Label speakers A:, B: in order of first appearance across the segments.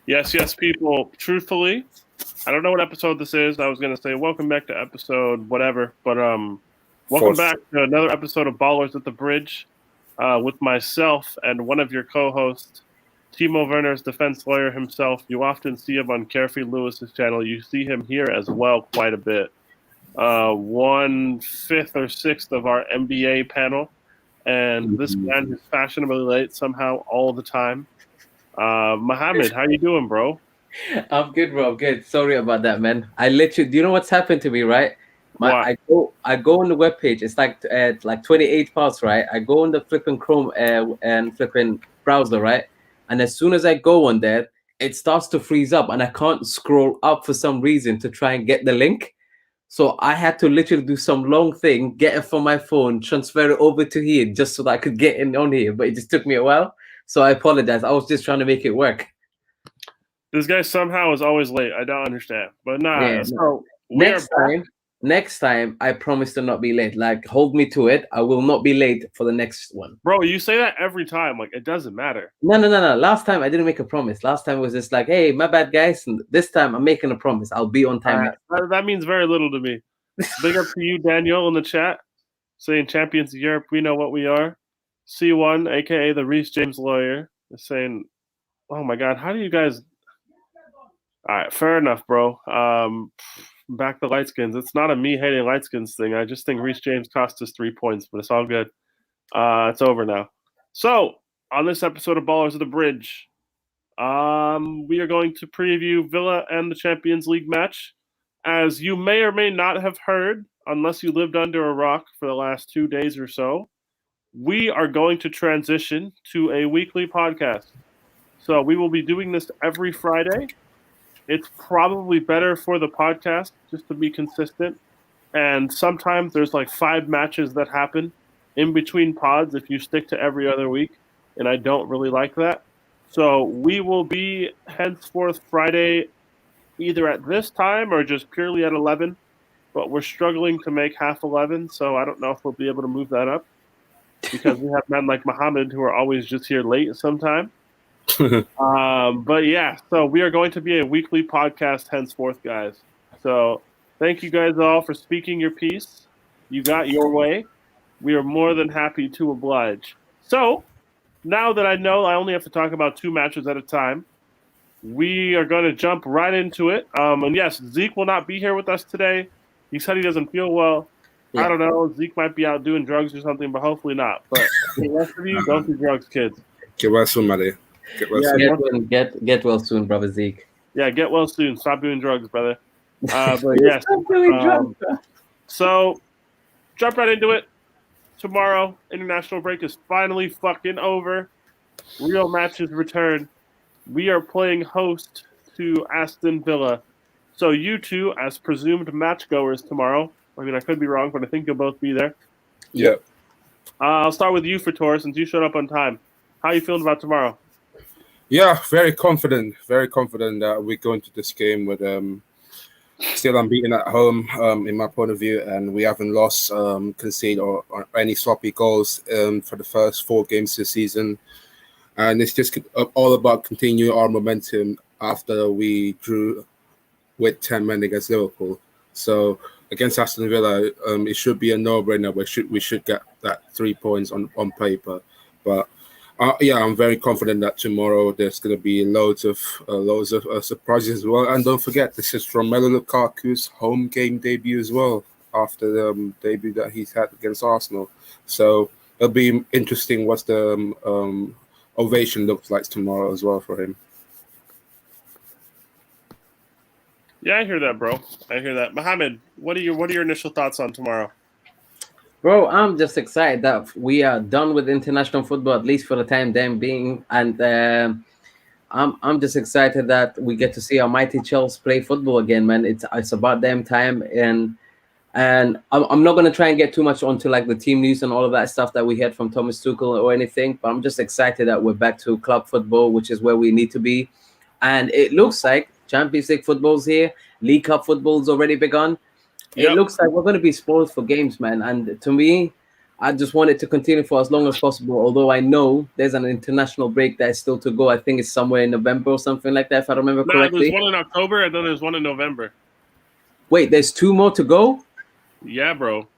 A: Yes, people. Truthfully, I don't know what episode this is. I was gonna say welcome back to episode whatever, but welcome
B: Fourth.
A: back to another episode of Ballers at the Bridge, with myself and one of your co-hosts, Timo Werner's defense lawyer himself. You often see him on Carefree Lewis's channel. You see him here as well quite a bit. 1/5 or sixth of our NBA panel, and this man is fashionably late somehow all the time. Mohammed, how you doing, bro?
C: I'm good, bro. I'm good. Sorry about that, man. I literally, do you know what's happened to me, right?
A: What?
C: I go on the webpage. It's like 28 parts, right? I go on the flipping Chrome and flipping browser, right? And as soon as I go on there, it starts to freeze up, and I can't scroll up for some reason to try and get the link. So I had to literally do some long thing, get it from my phone, transfer it over to here, just so that I could get in on here. But it just took me a while, so I apologize. I was just trying to make it work.
A: This guy somehow is always late. I don't understand. But nah,
C: Yeah.
A: so we are back.
C: Next time, I promise to not be late. Like, hold me to it. I will not be late for the next one.
A: Bro, you say that every time. Like, it doesn't matter.
C: No. Last time, I didn't make a promise. Last time was just like, hey, my bad, guys. And this time, I'm making a promise. I'll be on time.
A: That means very little to me. Big up to you, Daniel, in the chat, saying champions of Europe, we know what we are. C1, a.k.a. the Reese James lawyer, is saying, oh, my God, how do you guys... All right, fair enough, bro. Back to light skins. It's not a me hating light skins thing. I just think Reese James cost us 3 points, but it's all good. It's over now. So, on this episode of Ballers of the Bridge, we are going to preview Villa and the Champions League match. As you may or may not have heard, unless you lived under a rock for the last 2 days or so, we are going to transition to a weekly podcast. So we will be doing this every Friday. It's probably better for the podcast just to be consistent. And sometimes there's like 5 matches that happen in between pods if you stick to every other week. And I don't really like that. So we will be henceforth Friday either at this time or just purely at 11. But we're struggling to make half 11. So I don't know if we'll be able to move that up. Because we have men like Mohammed who are always just here late sometime. But yeah, so we are going to be a weekly podcast henceforth, guys. So thank you guys all for speaking your piece. You got your way. We are more than happy to oblige. So now that I know I only have to talk about 2 matches at a time, we are going to jump right into it. And yes, Zeke will not be here with us today. He said he doesn't feel well. Yeah. I don't know. Zeke might be out doing drugs or something, but hopefully not. But the rest of you, don't do drugs, kids.
B: Get well soon, buddy.
C: Get well soon, brother Zeke.
A: Yeah, get well soon. Stop doing drugs, brother. But yes. Stop doing drugs. So, jump right into it. Tomorrow, international break is finally fucking over. Real matches return. We are playing host to Aston Villa. So you two, as presumed matchgoers tomorrow, I mean, I could be wrong, but I think you'll both be there.
B: Yep.
A: I'll start with you, Fator, since you showed up on time. How are you feeling about tomorrow?
B: Yeah, very confident that we go into this game with still unbeaten at home, in my point of view, and we haven't lost, conceded or any sloppy goals for the first 4 games this season. And it's just all about continuing our momentum after we drew with 10 men against Liverpool. So against Aston Villa, it should be a no-brainer. We should get that 3 points on paper. But yeah, I'm very confident that tomorrow there's going to be loads of surprises as well. And don't forget, this is Romelu Lukaku's home game debut as well, after the debut that he's had against Arsenal. So it'll be interesting what the ovation looks like tomorrow as well for him.
A: Yeah, I hear that, bro. I hear that. Mohammed, what are your initial thoughts on tomorrow?
C: Bro, I'm just excited that we are done with international football, at least for the time being, and I'm just excited that we get to see our mighty Chelsea play football again, man. It's about damn time, and I'm not gonna try and get too much onto like the team news and all of that stuff that we had from Thomas Tuchel or anything, but I'm just excited that we're back to club football, which is where we need to be, and it looks like Champions League football's here, League Cup football's already begun. It looks like we're going to be spoiled for games, man. And to me, I just want it to continue for as long as possible. Although I know there's an international break that is still to go. I think it's somewhere in November or something like that, if I remember
A: No,
C: correctly.
A: there's one in October and then there's one in November.
C: Wait, there's 2 more to go?
A: Yeah, bro.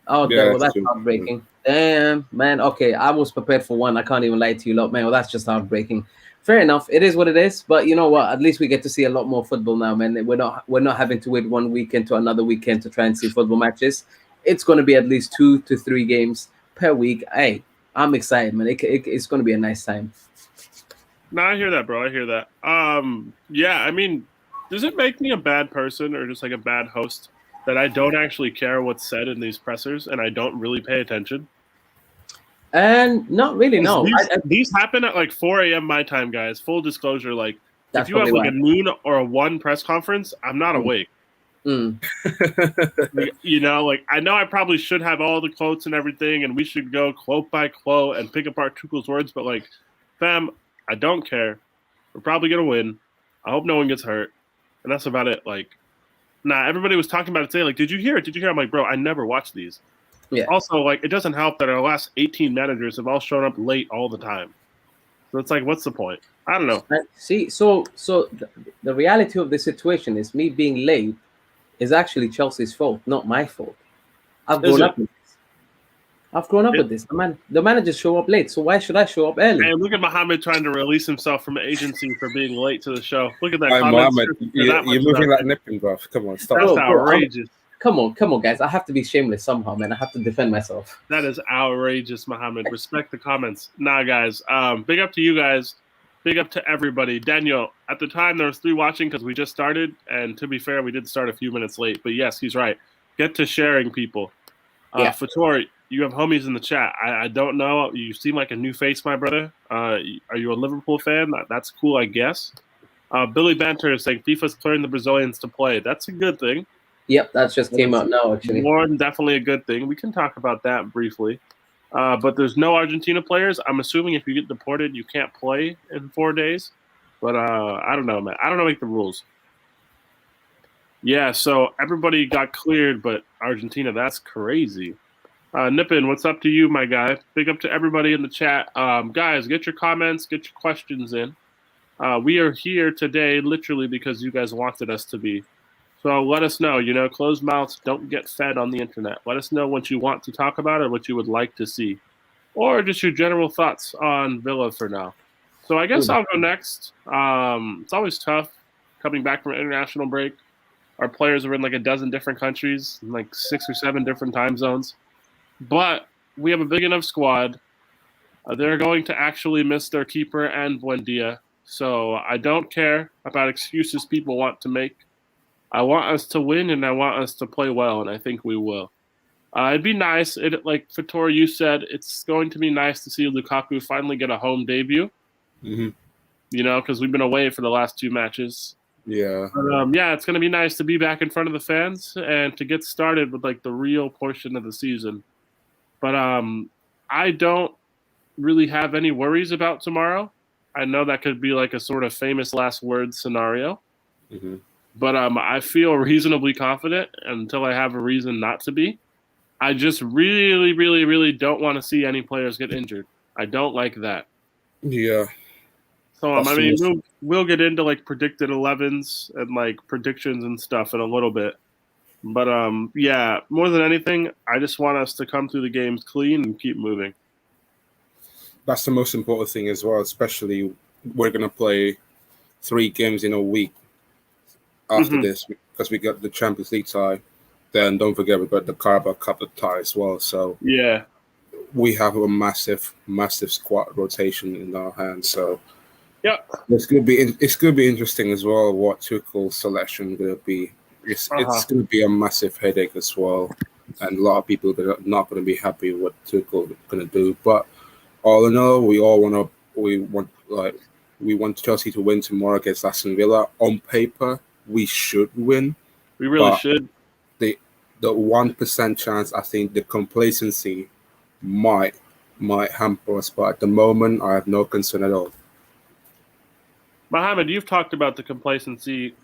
C: Oh,
B: Yeah,
C: well, that's
B: true.
C: heartbreaking. Damn, man. Okay, I was prepared for one. I can't even lie to you, lot, man. Well, that's just heartbreaking. Fair enough. It is what it is. But you know what? At least we get to see a lot more football now, man. We're not having to wait one weekend to another weekend to try and see football matches. It's going to be at least 2 to 3 games per week. Hey, I'm excited, man. It's going to be a nice time.
A: No, I hear that, bro. I hear that. Yeah, I mean, does it make me a bad person or just like a bad host that I don't actually care what's said in these pressers and I don't really pay attention?
C: And not really, no.
A: These happen at like 4 a.m. my time, guys. Full disclosure, like
C: That's
A: if you have
C: probably
A: like a noon or a 1 press conference, I'm not awake. You know, like I know I probably should have all the quotes and everything, and we should go quote by quote and pick apart Tuchel's words, but like, fam, I don't care. We're probably gonna win. I hope no one gets hurt, and that's about it. Like, nah, everybody was talking about it today. Like, did you hear it? Did you hear? I'm like, bro, I never watched these.
C: Yeah.
A: Also, like, it doesn't help that our last 18 managers have all shown up late all the time. So it's like, what's the point? I don't know.
C: See, so the reality of the situation is me being late is actually Chelsea's fault, not my fault. I've grown up with this. The managers show up late, so why should I show up early?
A: And look at Mohammed trying to release himself from agency for being late to the show. Look at that.
B: Hey,
A: comment.
B: Mohammed, you're moving like nipping, bro. Come on, stop.
A: That's
C: Bro,
A: outrageous.
C: Come on, guys. I have to be shameless somehow, man. I have to defend myself.
A: That is outrageous, Mohammed. Respect the comments. Nah, guys. Big up to you guys. Big up to everybody. Daniel, at the time there was 3 watching because we just started, and to be fair, we did start a few minutes late. But yes, he's right. Get to sharing, people. Fator, you have homies in the chat. I don't know. You seem like a new face, my brother. Are you a Liverpool fan? That's cool, I guess. Billy Banter is saying FIFA's clearing the Brazilians to play. That's a good thing.
C: Yep, that just came out now, actually.
A: More than definitely a good thing. We can talk about that briefly. But there's no Argentina players. I'm assuming if you get deported, you can't play in 4 days. But I don't know, man. I don't know, like the rules. Yeah, so everybody got cleared, but Argentina, that's crazy. Nippin, what's up to you, my guy? Big up to everybody in the chat. Guys, get your comments, get your questions in. We are here today literally because you guys wanted us to be. So let us know, closed mouths don't get fed on the internet. Let us know what you want to talk about or what you would like to see. Or just your general thoughts on Villa for now. So I guess I'll go next. It's always tough coming back from an international break. Our players are in like a dozen different countries, like 6 or 7 different time zones. But we have a big enough squad. They're going to actually miss their keeper and Buendia. So I don't care about excuses people want to make. I want us to win, and I want us to play well, and I think we will. It'd be nice. Like Fator, you said, it's going to be nice to see Lukaku finally get a home debut.
B: Mm-hmm.
A: Because we've been away for the last 2 matches.
B: Yeah.
A: But, it's going to be nice to be back in front of the fans and to get started with like the real portion of the season. But I don't really have any worries about tomorrow. I know that could be like a sort of famous last word scenario.
B: Mm-hmm.
A: But I feel reasonably confident until I have a reason not to be. I just really, really, really don't want to see any players get injured. I don't like that.
B: Yeah.
A: So, I mean, we'll get into like predicted 11s and like predictions and stuff in a little bit. But, yeah, more than anything, I just want us to come through the games clean and keep moving.
B: That's the most important thing as well, especially we're going to play 3 games in a week after this because we got the Champions League tie. Then don't forget we got the Carabao Cup tie as well. So
A: yeah,
B: we have a massive, massive squad rotation in our hands. So
A: yeah,
B: it's gonna be interesting as well. What Tuchel's selection gonna be? It's gonna be a massive headache as well, and a lot of people are not gonna be happy with what Tuchel gonna do. But all in all, we want Chelsea to win tomorrow against Aston Villa. On paper, we should win.
A: We really should.
B: The 1% chance, I think the complacency might hamper us, but at the moment, I have no concern at all.
A: Mohammed, you've talked about the complacency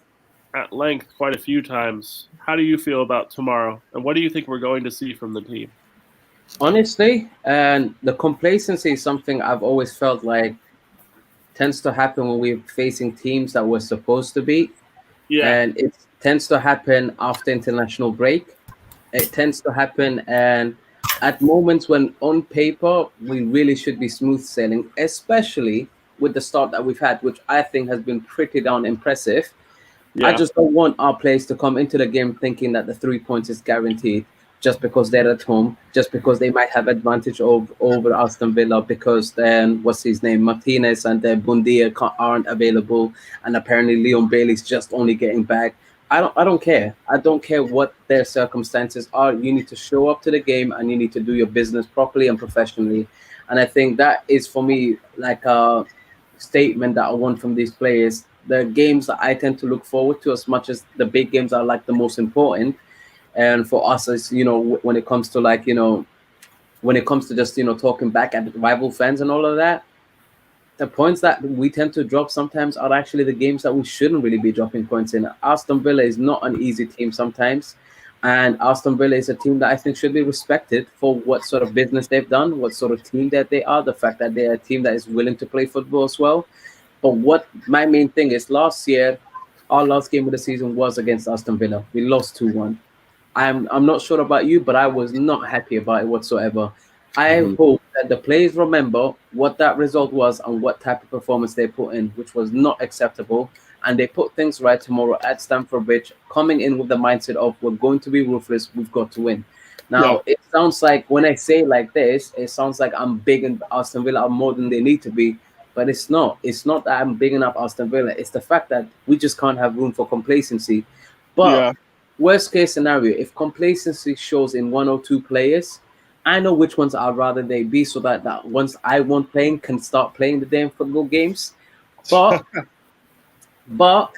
A: at length quite a few times. How do you feel about tomorrow, and what do you think we're going to see from the team?
C: Honestly, and the complacency is something I've always felt like tends to happen when we're facing teams that we're supposed to beat,
A: Yeah,
C: and it tends to happen after international break. It tends to happen and at moments when on paper we really should be smooth sailing, especially with the start that we've had, which I think has been pretty darn impressive. I
A: yeah,
C: just don't want our players to come into the game thinking that the 3 points is guaranteed just because they're at home, just because they might have advantage over Aston Villa because then what's his name Martinez and Bundia aren't available, and apparently Leon Bailey's just only getting back. I don't care. I don't care what their circumstances are. You need to show up to the game and you need to do your business properly and professionally. And I think that is for me like a statement that I want from these players. The games that I tend to look forward to as much as the big games are like the most important. And for us, as you know, when it comes to like, when it comes to just, talking back at rival fans and all of that, the points that we tend to drop sometimes are actually the games that we shouldn't really be dropping points in. Aston Villa is not an easy team sometimes. And Aston Villa is a team that I think should be respected for what sort of business they've done, what sort of team that they are, the fact that they're a team that is willing to play football as well. But what my main thing is last year, our last game of the season was against Aston Villa. We lost 2-1. I'm not sure about you, but I was not happy about it whatsoever. I
B: Mhm.
C: hope that the players remember what that result was and what type of performance they put in, which was not acceptable. And they put things right tomorrow at Stamford Bridge, coming in with the mindset of we're going to be ruthless, we've got to win.
A: yeah,
C: Now, it sounds like when I say it like this, it sounds like I'm big in Aston Villa more than they need to be, but it's not. It's not that I'm bigging up Aston Villa. It's the fact that we just can't have room for complacency. But
A: yeah,
C: worst case scenario, if complacency shows in one or two players, I know which ones I'd rather they be so that once I want playing can start playing the damn football games. But but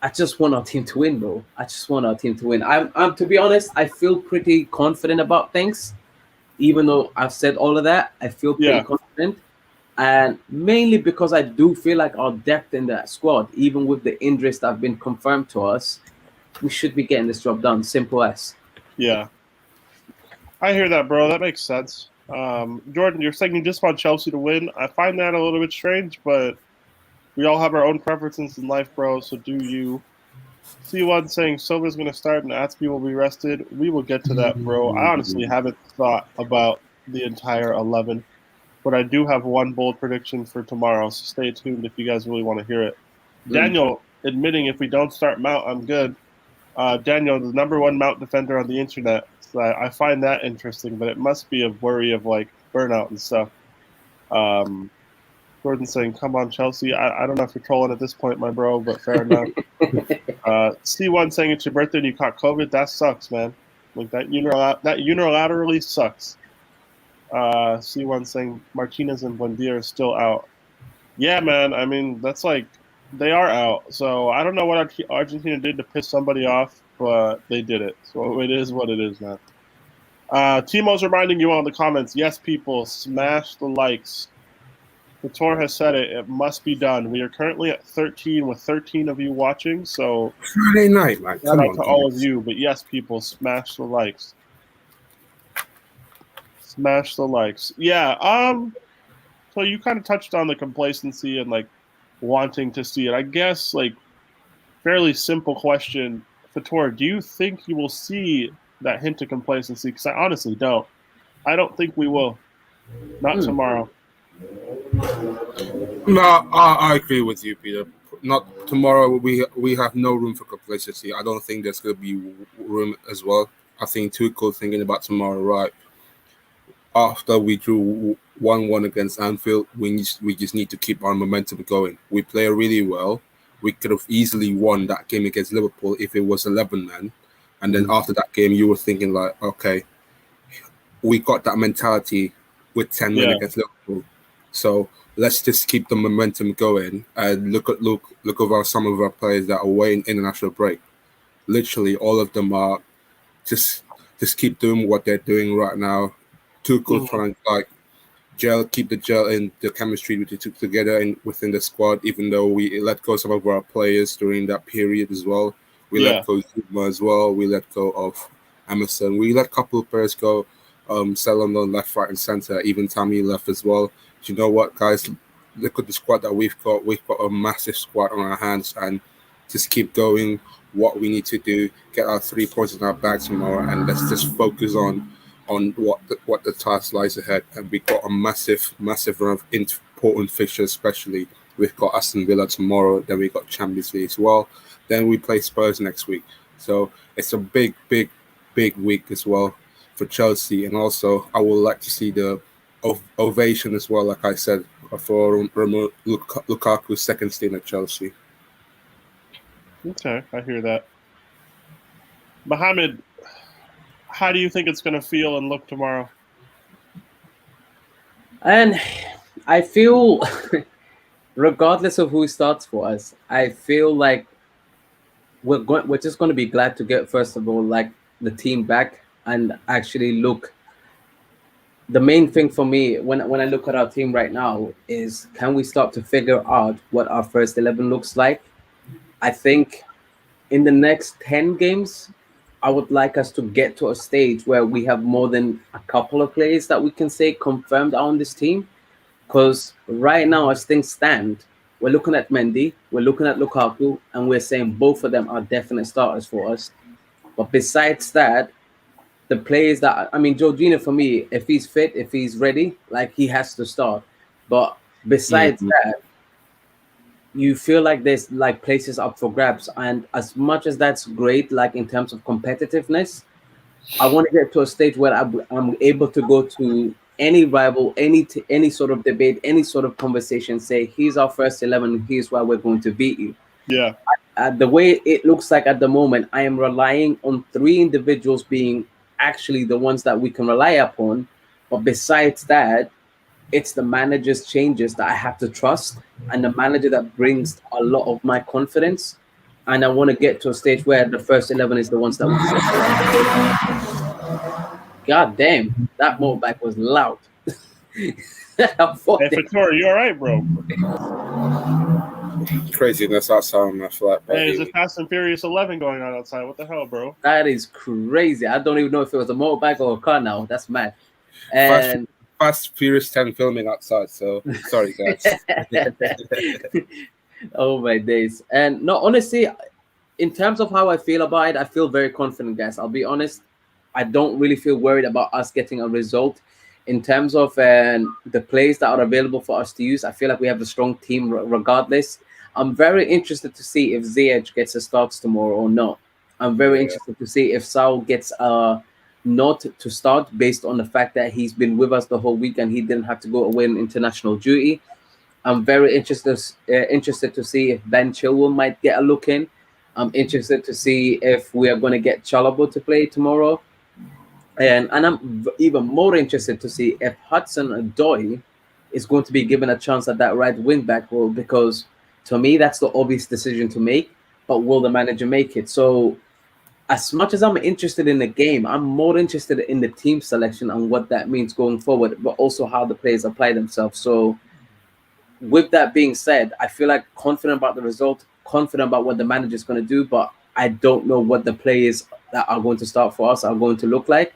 C: I just want our team to win, bro. I just want our team to win. I'm to be honest, I feel pretty confident about things. Even though I've said all of that, I feel pretty
A: yeah.
C: confident. And mainly because I do feel like our depth in that squad, even with the injuries that have been confirmed to us, we should be getting this job done. Simple as.
A: Yeah, I hear that, bro. That makes sense. Jordan, you're saying you just want Chelsea to win. I find that a little bit strange, but we all have our own preferences in life, bro. So do you? C1 saying Silva's going to start and Atsby will be rested. We will get to that, bro. I honestly haven't thought about the entire 11, but I do have one bold prediction for tomorrow. So stay tuned if you guys really want to hear it.
C: Mm.
A: Daniel admitting if we don't start Mount, I'm good. Daniel, the number one Mount defender on the internet. So I find that interesting, but it must be a worry of like burnout and stuff. Um, Gordon saying, "Come on, Chelsea." I don't know if you're trolling at this point, my bro, but fair enough. C1 saying it's your birthday and you caught COVID. That sucks, man. Like that unilaterally sucks. C1 saying Martinez and Buendia are still out. Yeah, man. I mean, that's like they are out. So I don't know what Argentina did to piss somebody off, but they did it. So it is what it is, man. Timo's reminding you all in the comments. Yes, people, smash the likes. Couture has said it. It must be done. We are currently at 13 with 13 of you watching. So
B: Friday night, man.
A: shout
B: Come
A: out
B: on,
A: to all of
B: guys.
A: you. But yes, people, smash the likes. Smash the likes. Yeah. So you kind of touched on the complacency and like wanting to see it. I guess like fairly simple question, Fator. Do you think you will see that hint of complacency? Because I honestly don't. I don't think we will. Not
C: Mm.
A: tomorrow.
B: No, I agree with you, Peter. Not tomorrow. We have no room for complacency. I don't think there's going to be room as well. I think Tuchel thinking about tomorrow, right? After we drew 1-1 against Anfield, we just need to keep our momentum going. We play really well. We could have easily won that game against Liverpool if it was 11 men. And then after that game, you were thinking like, okay, we got that mentality with 10 men
A: Yeah.
B: against Liverpool. So let's just keep the momentum going and look over some of our players that are away in international break. Literally, all of them are just keep doing what they're doing right now. Tuchel
A: Mhm.
B: trying to like keep the gel in the chemistry we took together within the squad. Even though we let go some of our players during that period as well, we let
A: Yeah.
B: go Zuma as well. We let go of Emerson. We let a couple of players go. Selon on left, right, and center. Even Tammy left as well. Do you know what, guys? Look at the squad that we've got. We've got a massive squad on our hands, and just keep going. What we need to do, get our 3 points in our bag tomorrow, and let's just focus on what the task lies ahead. And we've got a massive run of important fixtures, especially we've got Aston Villa tomorrow. Then we've got Champions League as well. Then we play Spurs next week. So it's a big week as well for Chelsea. And also, I would like to see the ovation as well, like I said, for Lukaku's second stint at Chelsea.
A: Okay, I hear that. Mohammed, how do you think it's going to feel and look tomorrow?
C: And I feel, regardless of who starts for us, I feel like we're just going to be glad to get, first of all, like the team back and actually look. The main thing for me when I look at our team right now is, can we start to figure out what our first 11 looks like? I think in the next 10 games, I would like us to get to a stage where we have more than a couple of players that we can say confirmed on this team. Because right now, as things stand, we're looking at Mendy, we're looking at Lukaku, and we're saying both of them are definite starters for us. But besides that, the players that, I mean, Jorginho, for me, if he's fit, if he's ready, like, he has to start. But besides that, you feel like there's like places up for grabs. And as much as that's great, like in terms of competitiveness, I want to get to a stage where I'm able to go to any rival, any sort of debate, any sort of conversation, say, here's our first 11, here's why we're going to beat you.
A: Yeah.
C: The way it looks like at the moment, I am relying on 3 individuals being actually the ones that we can rely upon. But besides that, it's the manager's changes that I have to trust, and the manager that brings a lot of my confidence. And I want to get to a stage where the first 11 is the ones that we God damn, that motorbike was loud.
A: Hey, Fattori, you all right, bro?
B: Craziness outside on that flat.
A: Hey, is it Fast and Furious 11 going on outside? What the hell, bro?
C: That is crazy. I don't even know if it was a motorbike or a car now. That's mad. And
B: Fast Furious 10 filming outside, so sorry guys.
C: Oh my days. And no, honestly, in terms of how I feel about it, I feel very confident, guys. I'll be honest, I don't really feel worried about us getting a result. In terms of the plays that are available for us to use, I feel like we have a strong team regardless. I'm very interested to see if Ziyech gets a start tomorrow or not. I'm very interested to see if Saul gets not to start, based on the fact that he's been with us the whole week and he didn't have to go away on international duty. I'm very interested to see if Ben Chilwell might get a look in. I'm interested to see if we are going to get Chalobah to play tomorrow. And I'm even more interested to see if Hudson-Odoi is going to be given a chance at that right wing back role, because to me, that's the obvious decision to make. But will the manager make it? So as much as I'm interested in the game, I'm more interested in the team selection and what that means going forward, but also how the players apply themselves. So with that being said, I feel like confident about the result, confident about what the manager is going to do, but I don't know what the players that are going to start for us are going to look like.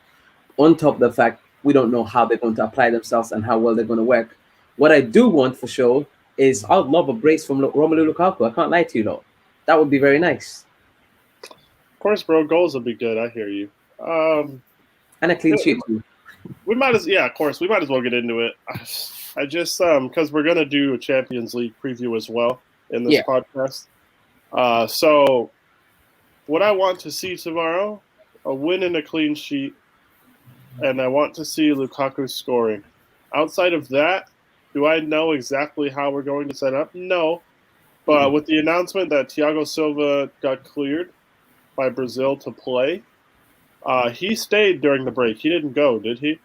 C: On top of the fact, we don't know how they're going to apply themselves and how well they're going to work. What I do want for sure is I'd love a brace from Romelu Lukaku. I can't lie to you, though. That would be very nice.
A: Of course, bro, goals would be good. I hear you.
C: And a clean sheet too.
A: We might as well get into it. I just because we're gonna do a Champions League preview as well in this podcast. So what I want to see tomorrow, a win and a clean sheet, and I want to see Lukaku scoring. Outside of that, do I know exactly how we're going to set up? No. But with the announcement that Thiago Silva got cleared by Brazil to play, he stayed during the break. He didn't go, did he?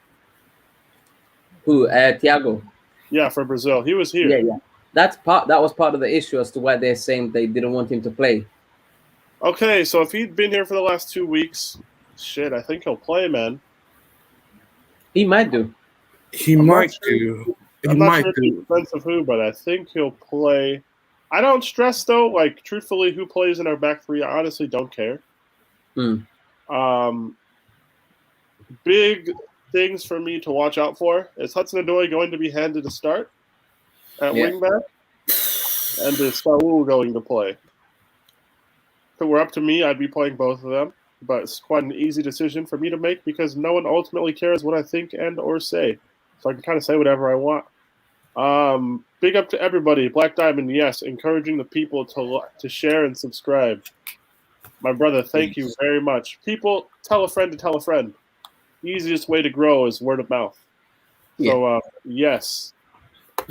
C: Who? Thiago?
A: Yeah, for Brazil. He was here.
C: Yeah. That was part of the issue as to why they're saying they didn't want him to play.
A: Okay, so if he'd been here for the last 2 weeks, shit, I think he'll play, man.
C: He might do.
A: I'm not sure the sense of who, but I think he'll play. I don't stress, though. Like, truthfully, who plays in our back three, I honestly don't care. Big things for me to watch out for. Is Hudson-Odoi going to be handed a start at wingback? And is Saul going to play? If it were up to me, I'd be playing both of them. But it's quite an easy decision for me to make because no one ultimately cares what I think and or say. So I can kind of say whatever I want. Big up to everybody. Black Diamond, yes, encouraging the people to share and subscribe. My brother, thank you very much. People, tell a friend to tell a friend. The easiest way to grow is word of mouth. So, yes.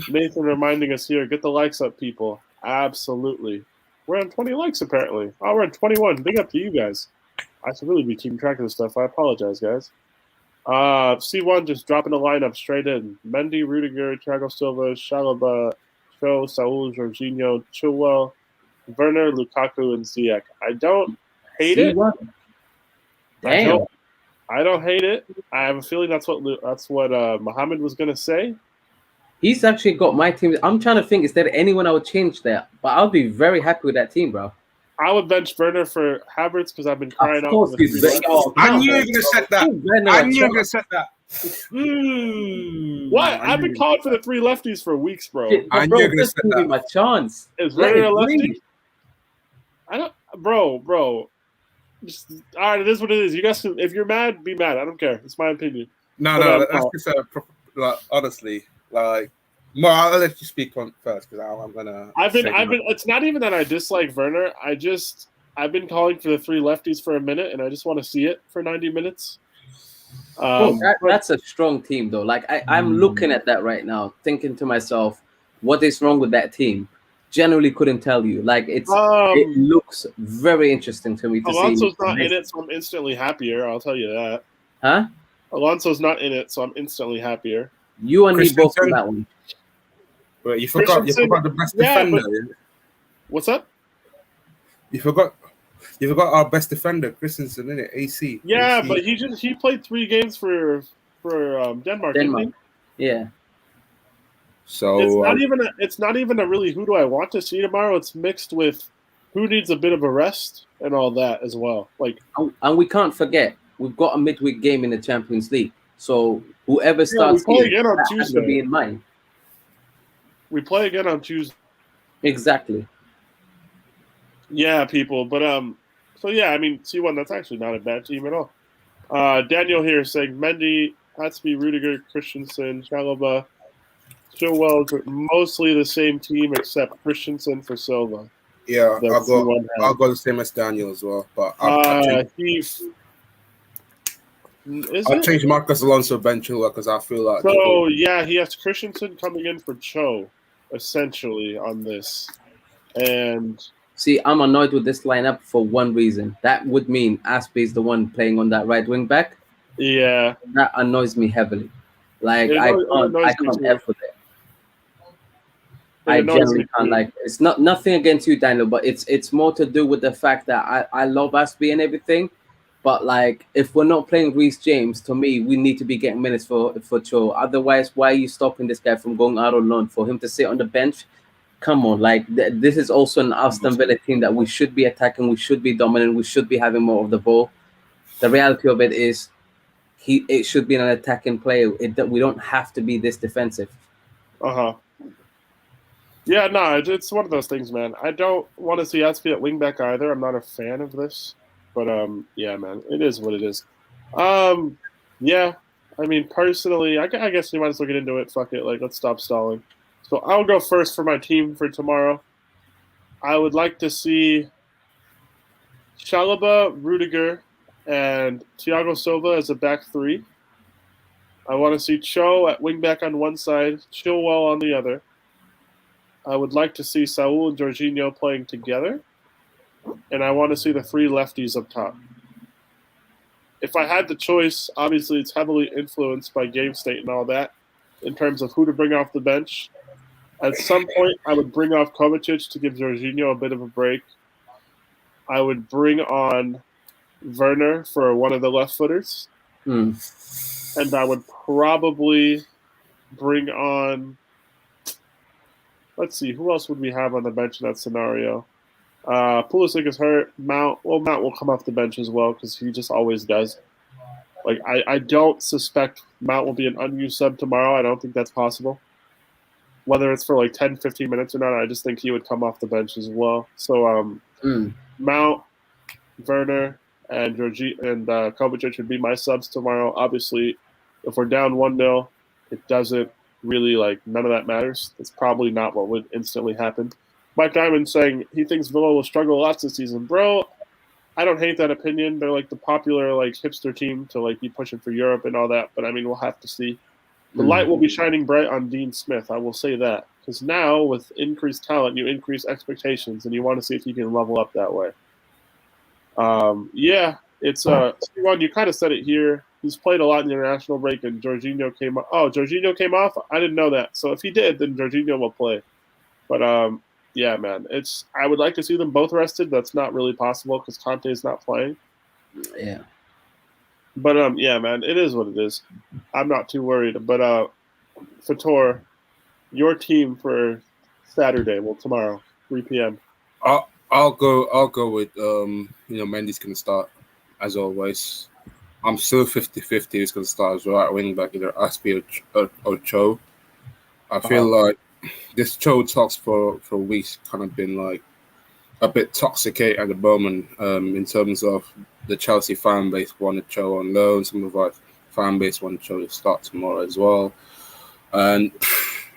A: Nathan reminding us here, get the likes up, people. Absolutely. We're on 20 likes, apparently. Oh, we're on 21. Big up to you guys. I should really be keeping track of this stuff. I apologize, guys. C1 just dropping the lineup straight in. Mendy, Rudiger, Thiago Silva, Chalobah, Cho, Saul, Jorginho, Chilwell, Werner, Lukaku, and Ziyech. I don't hate it.
C: Damn.
A: I don't hate it. I have a feeling that's what Mohammed was going to say.
C: He's actually got my team. I'm trying to think, is there anyone I would change there? But I'll be very happy with that team, bro.
A: I would bench Werner for Havertz because I've been crying out.
C: For the
B: I knew you were going to set that. I knew you were going to set that.
A: What? I've been calling for the three lefties for weeks, bro.
B: I knew you were going to set that.
C: My chance.
A: Is Werner a lefty? I don't, bro. Just, all right, it is what it is. You guys, if you're mad, be mad. I don't care. It's my opinion.
B: No, that's just honestly, like. No, I'll let you speak on first because I'm gonna.
A: I've been. It's not even that I dislike Werner. I've been calling for the three lefties for a minute, and I just want to see it for 90 minutes.
C: That's a strong team, though. Like I'm looking at that right now, thinking to myself, what is wrong with that team? Generally, couldn't tell you. Like it looks very interesting to me to see.
A: Alonso's not in it, so I'm instantly happier. I'll tell you that.
C: Huh?
A: Alonso's not in it, so I'm instantly happier.
C: You and me both on that one.
B: But you forgot the best defender.
A: What's up?
B: You forgot our best defender, Christensen, innit? AC.
A: Yeah,
B: AC.
A: but he played 3 games for Denmark. Didn't he?
C: Yeah.
B: So
A: it's not even a really who do I want to see tomorrow. It's mixed with who needs a bit of a rest and all that as well. Like,
C: and we can't forget we've got a midweek game in the Champions League. So whoever starts
A: we play again on Tuesday.
C: Has to be in mind.
A: We play again on Tuesday.
C: Exactly.
A: Yeah, people. But so yeah, I mean, C1, that's actually not a bad team at all. Daniel here saying Mendy, Hatsby, Rudiger, Christensen, Chalobah, Chilwell, mostly the same team except Christensen for Silva.
B: Yeah, I'll go the same as Daniel as well. But I'll change Marcus Alonso bench because I feel like.
A: So yeah, he has Christensen coming in for Cho, essentially on this, and
C: see, I'm annoyed with this lineup for one reason. That would mean Aspie is the one playing on that right wing back.
A: Yeah,
C: that annoys me heavily. Like I can't F with it. I generally can't. Like, it's nothing against you, Daniel, but it's more to do with the fact that I love Aspie and everything. But like, if we're not playing Reece James, to me, we need to be getting minutes for Cho. Otherwise, why are you stopping this guy from going out on loan? For him to sit on the bench, come on! Like this is also an Aston Villa team that we should be attacking, we should be dominant, we should be having more of the ball. The reality of it is, it should be an attacking player. We don't have to be this defensive.
A: Yeah, no, it's one of those things, man. I don't want to see Aspie at wingback either. I'm not a fan of this. But, yeah, man, it is what it is. Yeah, I mean, personally, I guess you might as well get into it. Fuck it. Like, let's stop stalling. So I'll go first for my team for tomorrow. I would like to see Chalobah, Rudiger, and Thiago Silva as a back three. I want to see Cho at wingback on one side, Chilwell on the other. I would like to see Saul and Jorginho playing together. And I want to see the 3 lefties up top. If I had the choice, obviously it's heavily influenced by game state and all that in terms of who to bring off the bench. At some point, I would bring off Kovacic to give Jorginho a bit of a break. I would bring on Werner for one of the left footers. And I would probably bring on, let's see, who else would we have on the bench in that scenario? Pulisic is hurt. Mount will come off the bench as well because he just always does. Like I don't suspect Mount will be an unused sub tomorrow. I don't think that's possible. Whether it's for like 10, 15 minutes or not, I just think he would come off the bench as well. So Mount, Werner, and Georgie and Kovacic would be my subs tomorrow. Obviously, if we're down 1-0, it doesn't really none of that matters. That's probably not what would instantly happen. Mike Diamond saying he thinks Villa will struggle lots this season, bro. I don't hate that opinion. They're the popular hipster team to be pushing for Europe and all that. But I mean, we'll have to see. The light will be shining bright on Dean Smith. I will say that because now with increased talent, you increase expectations, and you want to see if you can level up that way. Yeah, it's C1. You kind of said it here. He's played a lot in the international break, and Jorginho came off. Oh, Jorginho came off? I didn't know that. So if he did, then Jorginho will play. But yeah, man, I would like to see them both rested. That's not really possible because Conte is not playing.
C: Yeah.
A: But yeah, man, it is what it is. I'm not too worried. But Fator, your team for Saturday, well tomorrow, 3 p.m.
B: I'll go with Mendy's gonna start as always. I'm still 50-50 he's gonna start as right wing back, either Aspi or Cho. I feel like this Cho talks for weeks kind of been a bit toxicated at the moment in terms of the Chelsea fan base wanted Cho on loan. Some of our fan base wanted Cho to start tomorrow as well. And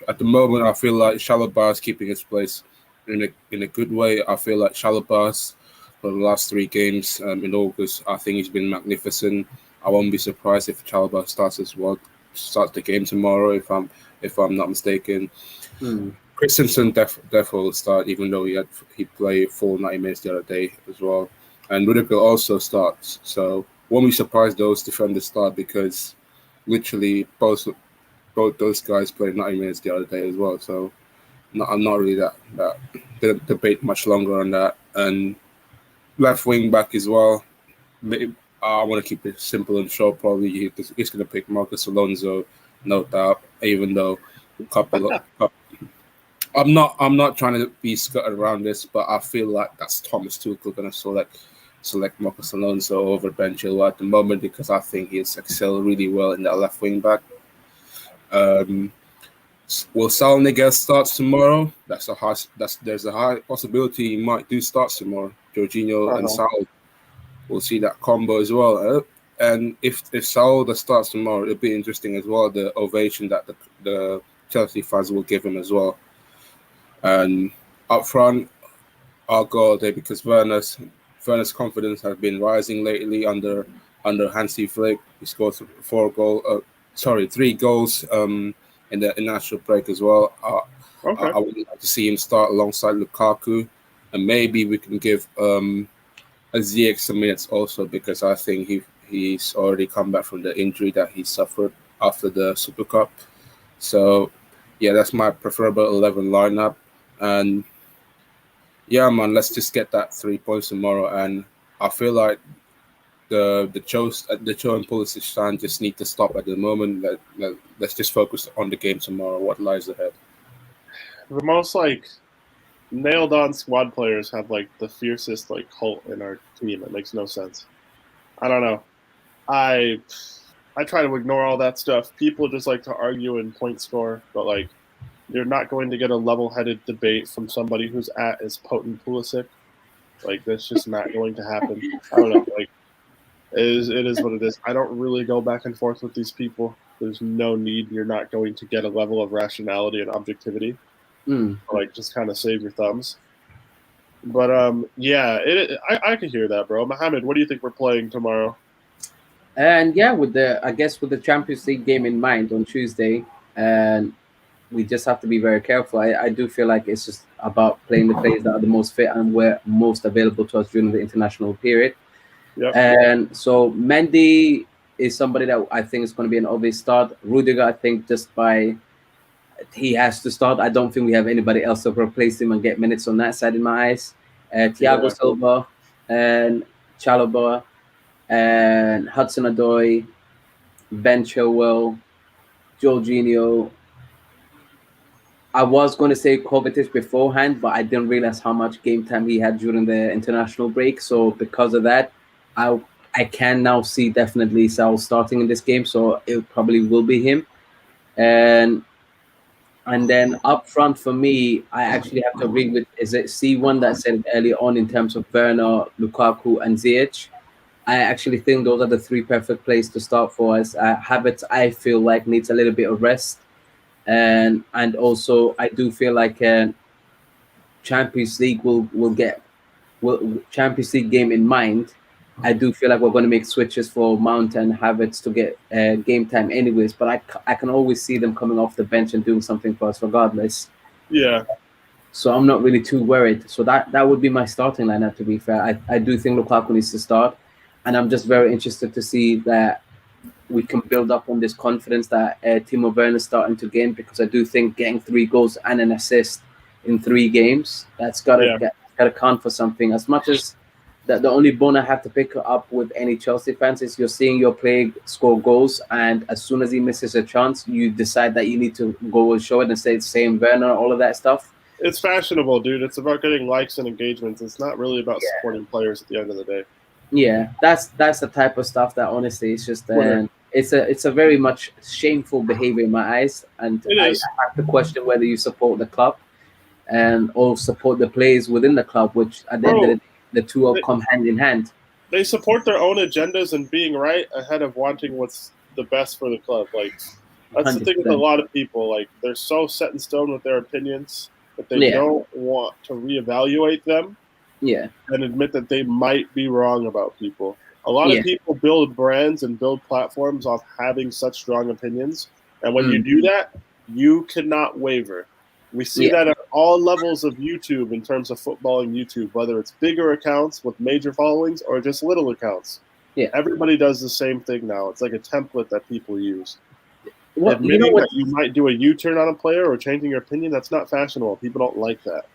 B: at the moment, I feel like Chalobah is keeping his place in a good way. I feel like Chalobah for the last 3 games in August, I think he's been magnificent. I won't be surprised if Chalobah starts the game tomorrow if I'm not mistaken. Christensen definitely will start, even though he played full 90 minutes the other day as well. And Rudiger also starts. So won't be surprised those defenders start because literally both those guys played 90 minutes the other day as well. So I'm not really that didn't debate much longer on that. And left wing back as well. I want to keep it simple and short. Probably he's going to pick Marcus Alonso, no doubt. Even though I'm not trying to be scattered around this, but I feel like that's Thomas Tuchel going to select Marcus Alonso over Ben Chilwell at the moment because I think he's excelled really well in that left wing back. Will Saul Niguez starts tomorrow? There's a high possibility he might do starts tomorrow. Jorginho and Saul. We'll see that combo as well. And if Saul starts tomorrow, it'll be interesting as well, the ovation that the Chelsea fans will give him as well. And up front, I'll go all day because Werner's confidence has been rising lately under Hansi Flick. He scored 3 goals in the international break as well. I would like to see him start alongside Lukaku, and maybe we can give Ziyech some minutes also because I think he's already come back from the injury that he suffered after the Super Cup. So yeah, that's my preferable 11 lineup. And yeah, man, let's just get that 3 points tomorrow. And I feel like the Cho and Pulisic stand just need to stop at the moment. Let's just focus on the game tomorrow. What lies ahead?
A: The most nailed on squad players have the fiercest cult in our team. It makes no sense. I don't know. I try to ignore all that stuff. People just like to argue and point score, but you're not going to get a level-headed debate from somebody who's at as potent Pulisic. That's just not going to happen. I don't know. It is what it is. I don't really go back and forth with these people. There's no need. You're not going to get a level of rationality and objectivity. Just kind of save your thumbs. But yeah, I can hear that, bro. Mohammed, what do you think we're playing tomorrow?
C: And yeah, with the Champions League game in mind on Tuesday, and we just have to be very careful. I do feel like it's just about playing the players that are the most fit and were most available to us during the international period.
A: Yep.
C: And so Mendy is somebody that I think is going to be an obvious start. Rudiger, I think he has to start. I don't think we have anybody else to replace him and get minutes on that side in my eyes. Thiago Silva and Chalobah and Hudson-Odoi, Ben Chilwell, Jorginho. I was going to say Kovacic beforehand, but I didn't realize how much game time he had during the international break. So because of that, I can now see definitely Sal starting in this game, so it probably will be him. And then up front for me, I actually have to agree with is it C1 that said earlier on in terms of Werner, Lukaku, and Ziyech. I actually think those are the three perfect plays to start for us. Havertz, I feel like needs a little bit of rest, and also I do feel like Champions League will Champions League game in mind. I do feel like we're going to make switches for Mount and Havertz to get game time anyways, but I can always see them coming off the bench and doing something for us regardless.
A: Yeah.
C: So I'm not really too worried. So that would be my starting lineup, to be fair. I do think Lukaku needs to start, and I'm just very interested to see that we can build up on this confidence that Timo Werner is starting to gain, because I do think getting 3 goals and an assist in 3 games, that's gotta count for something. As much as the only bone I have to pick up with any Chelsea fans is you're seeing your player score goals, and as soon as he misses a chance, you decide that you need to go and show it and say it's same Werner, all of that stuff.
A: It's fashionable, dude. It's about getting likes and engagements. It's not really about supporting players at the end of the day.
C: Yeah, that's the type of stuff that honestly it's just it's a very much shameful behavior in my eyes, and I have to question whether you support the club and or support the players within the club, which at the end of the day, the two all come hand in hand.
A: They support their own agendas and being right ahead of wanting what's the best for the club. Like that's 100%. The thing with a lot of people. Like they're so set in stone with their opinions that they don't want to reevaluate them.
C: Yeah.
A: And admit that they might be wrong about people. A lot of people build brands and build platforms off having such strong opinions. And when you do that, you cannot waver. We see that at all levels of YouTube in terms of football and YouTube, whether it's bigger accounts with major followings or just little accounts.
C: Yeah.
A: Everybody does the same thing now. It's like a template that people use.
C: Well,
A: admitting that you might do a U-turn on a player or changing your opinion, that's not fashionable. People don't like that.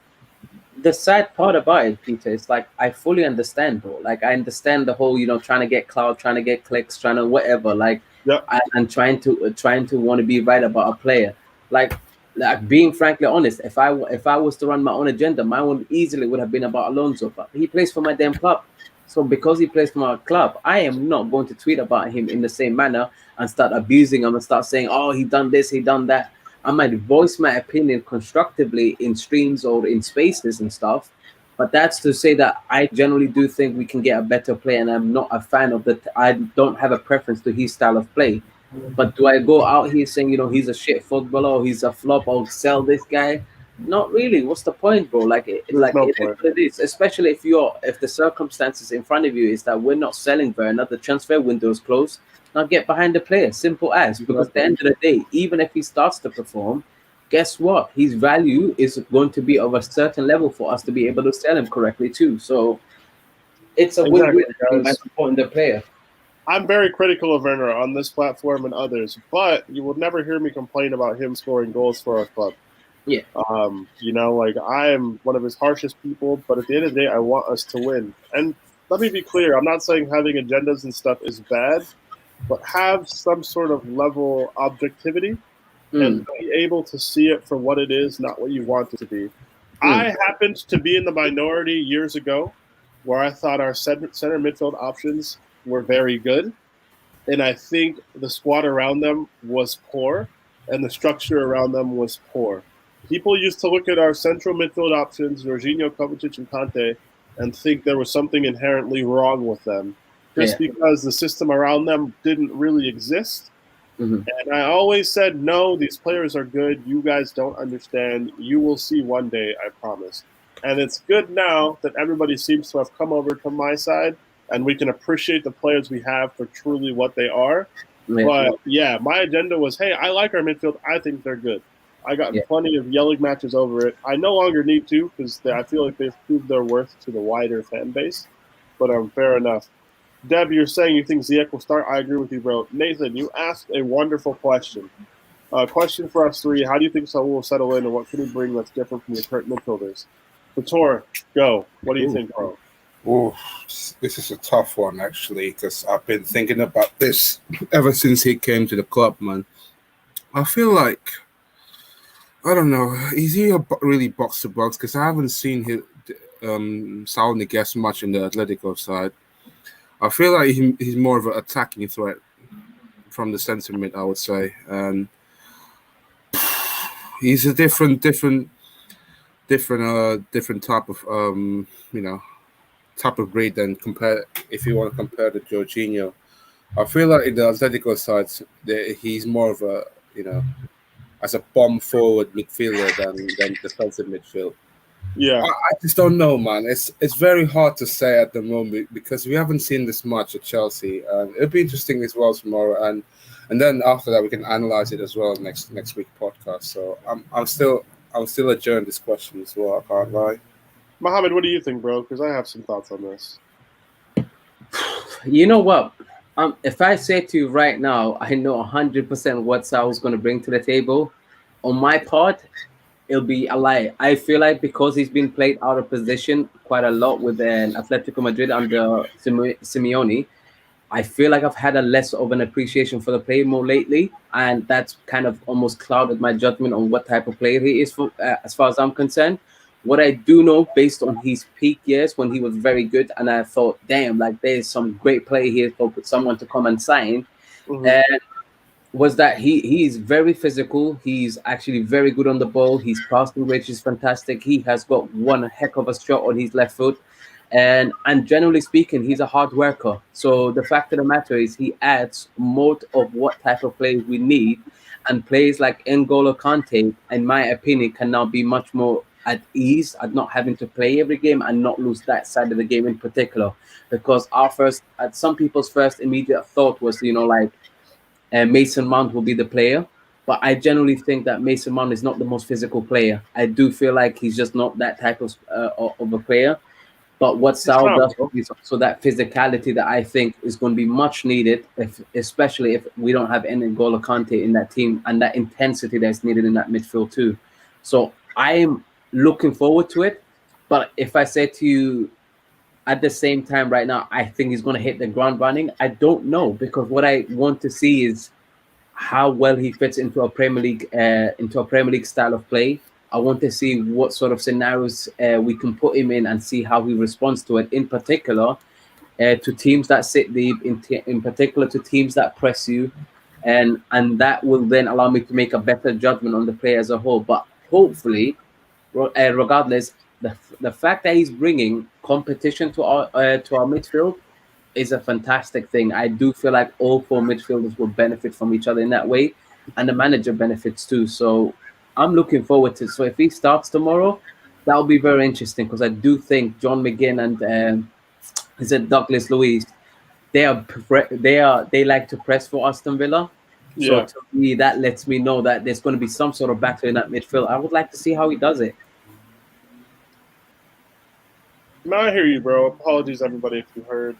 C: The sad part about it, Peter, is like I fully understand, bro. Like I understand the whole, trying to get clout, trying to get clicks, trying to whatever. Like, and trying to want to be right about a player. Like being frankly honest, if I was to run my own agenda, my one easily would have been about Alonso. But he plays for my damn club, so because he plays for my club, I am not going to tweet about him in the same manner and start abusing him and start saying, "Oh, he done this, he done that." I might voice my opinion constructively in streams or in spaces and stuff, but that's to say that I generally do think we can get a better play, and I'm not a fan of I don't have a preference to his style of play. But do I go out here saying, he's a shit footballer or he's a flop or sell this guy? Not really. What's the point, bro? Like it is what it is. Especially if the circumstances in front of you is that we're not selling Werner, the transfer window is closed. Now get behind the player, simple as. Because at the end of the day, even if he starts to perform, guess what? His value is going to be of a certain level for us to be able to sell him correctly too. So it's a win-win by supporting the player.
A: I'm very critical of Werner on this platform and others, but you will never hear me complain about him scoring goals for our club.
C: Yeah.
A: I am one of his harshest people, but at the end of the day, I want us to win. And let me be clear, I'm not saying having agendas and stuff is bad, but have some sort of level objectivity and be able to see it for what it is, not what you want it to be. I happened to be in the minority years ago where I thought our center midfield options were very good, and I think the squad around them was poor, and the structure around them was poor. People used to look at our central midfield options, Jorginho, Kovacic, and Conte, and think there was something inherently wrong with them, just because the system around them didn't really exist. And I always said, no, these players are good. You guys don't understand. You will see one day, I promise. And it's good now that everybody seems to have come over to my side, and we can appreciate the players we have for truly what they are. But, my agenda was, hey, I like our midfield. I think they're good. I got plenty of yelling matches over it. I no longer need to because I feel like they've proved their worth to the wider fan base. But fair enough. Deb, you're saying you think Ziyech will start. I agree with you, bro. Nathan, you asked a wonderful question. Question for us three. How do you think Saul will settle in, and what can he bring that's different from your current midfielders? Vitor, go. What do you think, bro?
B: Oh, this is a tough one, actually, because I've been thinking about this ever since he came to the club, man. I feel like, I don't know, is he really box-to-box? Because I haven't seen him Saul Niguez much in the Atletico side. I feel like he's more of an attacking threat from the centre mid, I would say, and he's a different type of type of breed than compare if you want to compare to Jorginho. I feel like in the Atletico side, he's more of a as a bomb forward midfielder than defensive midfield.
A: Yeah,
B: I just don't know, man. It's very hard to say at the moment because we haven't seen this much at Chelsea, and it'll be interesting as well tomorrow, and then after that we can analyze it as well next week podcast. So I'm still adjourning this question as well. I can't lie.
A: Mohammed, what do you think, bro? Because I have some thoughts on this.
C: You know what? If I say to you right now, I know 100% what Sal's going to bring to the table. On my part, it'll be a lie. I feel like because he's been played out of position quite a lot with Atletico Madrid under Simeone, I feel like I've had a less of an appreciation for the player more lately, and that's kind of almost clouded my judgment on what type of player he is, as far as I'm concerned. What I do know, based on his peak years when he was very good, and I thought, damn, like there's some great play here for someone to come and sign, and was that he's very physical. He's actually very good on the ball. His passing range is fantastic. He has got one heck of a shot on his left foot. And generally speaking, he's a hard worker. So the fact of the matter is he adds more of what type of players we need. And players like N'Golo Kante, in my opinion, can now be much more at ease at not having to play every game and not lose that side of the game in particular. Because some people's first immediate thought was, Mason Mount will be the player. But I generally think that Mason Mount is not the most physical player. I do feel like he's just not that type of a player. But what Sal does is also that physicality that I think is going to be much needed, especially if we don't have any N'Golo Kante in that team, and that intensity that's needed in that midfield too. So I'm looking forward to it. But if I say to you at the same time right now, I think he's going to hit the ground running, I don't know, because what I want to see is how well he fits into a Premier League style of play. I want to see what sort of scenarios we can put him in and see how he responds to it. In particular, to teams that sit deep, in particular to teams that press you, and that will then allow me to make a better judgment on the player as a whole. But hopefully, regardless, the fact that he's bringing competition to our midfield is a fantastic thing. I do feel like all four midfielders will benefit from each other in that way, and the manager benefits too. So I'm looking forward to it. So if he starts tomorrow, that'll be very interesting, because I do think John McGinn and is it Douglas Luiz, they like to press for Aston Villa. So to me, that lets me know that there's going to be some sort of battle in that midfield. I would like to see how he does it.
A: No, I hear you, bro. Apologies, everybody, if you heard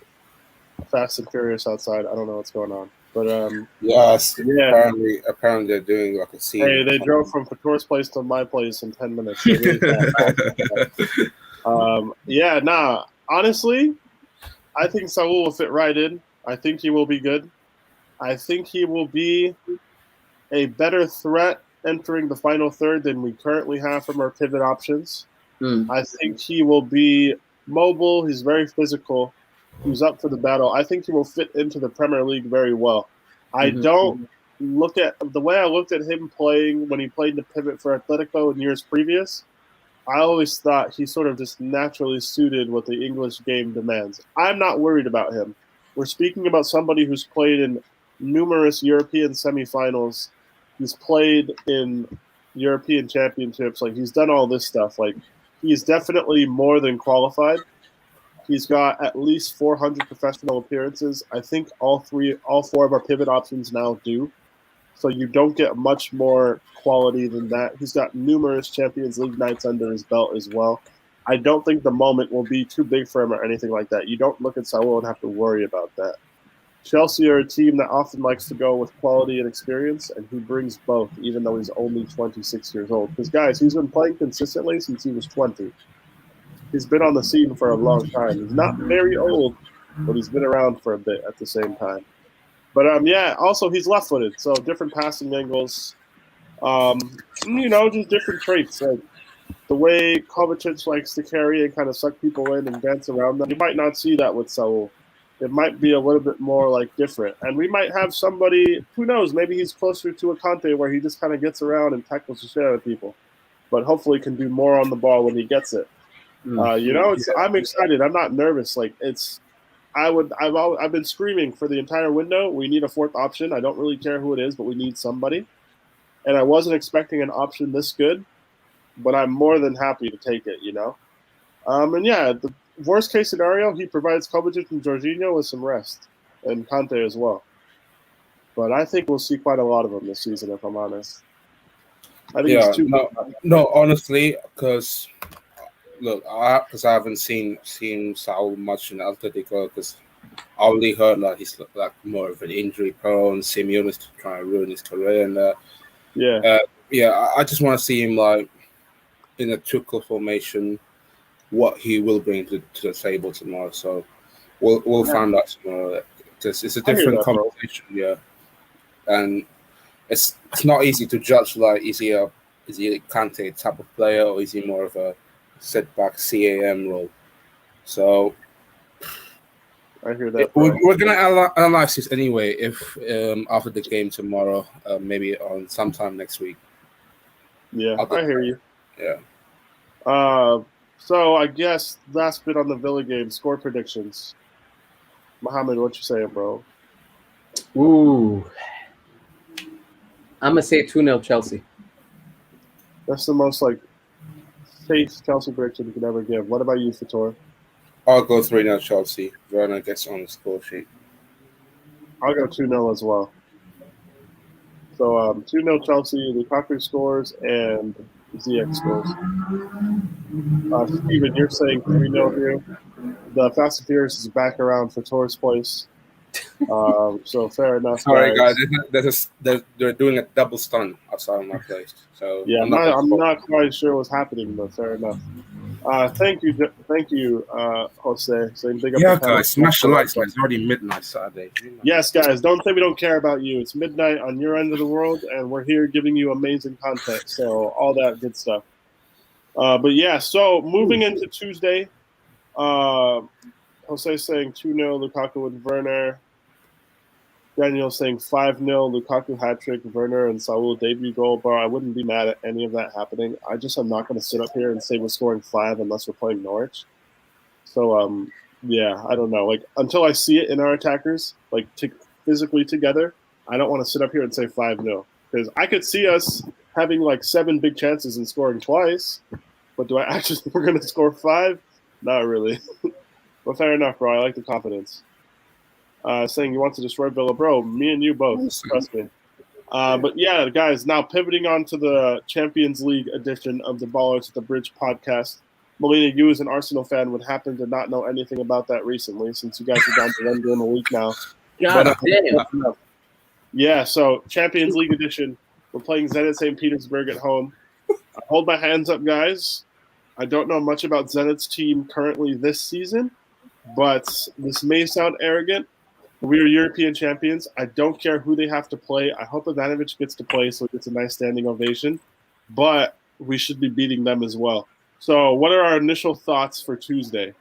A: Fast and Furious outside. I don't know what's going on. But
B: yes, apparently they're doing like a scene.
A: Hey, they drove from Fator's place to my place in 10 minutes. Honestly, I think Saul will fit right in. I think he will be good. I think he will be a better threat entering the final third than we currently have from our pivot options. I think he will be mobile. He's very physical. He's up for the battle. I think he will fit into the Premier League very well. I don't look at the way I looked at him playing when he played the pivot for Atletico in years previous. I always thought he sort of just naturally suited what the English game demands. I'm not worried about him. We're speaking about somebody who's played in numerous European semifinals. He's played in European championships. Like, he's done all this stuff. Like, he's definitely more than qualified. He's got at least 400 professional appearances. I think all four of our pivot options now do. So you don't get much more quality than that. He's got numerous Champions League nights under his belt as well. I don't think the moment will be too big for him or anything like that. You don't look at Saul and have to worry about that. Chelsea are a team that often likes to go with quality and experience, and he brings both, even though he's only 26 years old. Because, guys, he's been playing consistently since he was 20. He's been on the scene for a long time. He's not very old, but he's been around for a bit at the same time. But, also he's left-footed, so different passing angles. Just different traits. Like the way Kovacic likes to carry and kind of suck people in and dance around them. You might not see that with Saul. it might be a little bit more like different. And we might have somebody, who knows, maybe he's closer to a Conte where he just kind of gets around and tackles the shit out of people. But hopefully can do more on the ball when he gets it. I'm excited. I'm not nervous. Like I've been screaming for the entire window. We need a fourth option. I don't really care who it is, but we need somebody. And I wasn't expecting an option this good, but I'm more than happy to take it, the worst case scenario, he provides Kovacic and Jorginho with some rest, and Conte as well. But I think we'll see quite a lot of them this season, if I'm honest. I think it's too
B: no, honestly, because look, I haven't seen Saul much in Atletico because I only heard like he's like more of an injury prone. Simeone is trying to ruin his career, and I just want to see him like in a Tuchel formation, what he will bring to the table tomorrow. So we'll find out tomorrow because it's a different conversation, and it's not easy to judge. Like, is he a Kante type of player, or is he more of a setback CAM role? So
A: I hear that.
B: We're gonna analyze this anyway. If after the game tomorrow, maybe on sometime next week.
A: Yeah, I hear you.
B: Yeah.
A: So I guess last bit on the Villa game, score predictions. Mohammed, what you saying, bro?
C: Ooh. I'm going to say 2-0 Chelsea.
A: That's the most safe Chelsea prediction you could ever give. What about you, Fator?
B: I'll go 3-0 Chelsea. Werner gets on the score sheet.
A: I'll go 2-0 as well. So 2-0 Chelsea, Lukaku scores, and Ziyech scores. Steven, you're saying 3-0 here. The Fast and Furious is back around for Torres place. So fair enough.
B: Sorry, guys. They're doing a double stun outside of my place. So
A: yeah, I'm not quite sure what's happening, but fair enough. Thank you, Jose. Saying big up.
B: Yeah, guys, smash the lights, man. It's already midnight Saturday.
A: Yes, guys, don't say we don't care about you. It's midnight on your end of the world, and we're here giving you amazing content. So all that good stuff. But yeah, so moving into Tuesday, Jose saying 2-0 Lukaku and Werner. Daniel saying 5-0 Lukaku hat trick, Werner and Saul debut goal. Bro, I wouldn't be mad at any of that happening. I just am not going to sit up here and say we're scoring 5 unless we're playing Norwich. So I don't know. Like, until I see it in our attackers, like physically together, I don't want to sit up here and say 5-0 because I could see us having like 7 big chances and scoring twice. But do I actually think we're going to score 5? Not really. But fair enough, bro. I like the confidence. Saying you want to destroy Villa, bro. Me and you both. Trust me. But yeah, guys, now pivoting on to the Champions League edition of the Ballers at the Bridge podcast. Melina, you as an Arsenal fan would happen to not know anything about that recently since you guys are down to one game a week now. Yeah, so Champions League edition. We're playing Zenit St. Petersburg at home. I hold my hands up, guys. I don't know much about Zenit's team currently this season, but this may sound arrogant. We are European champions. I don't care who they have to play. I hope Ivanovic gets to play so he gets a nice standing ovation. But we should be beating them as well. So what are our initial thoughts for Tuesday?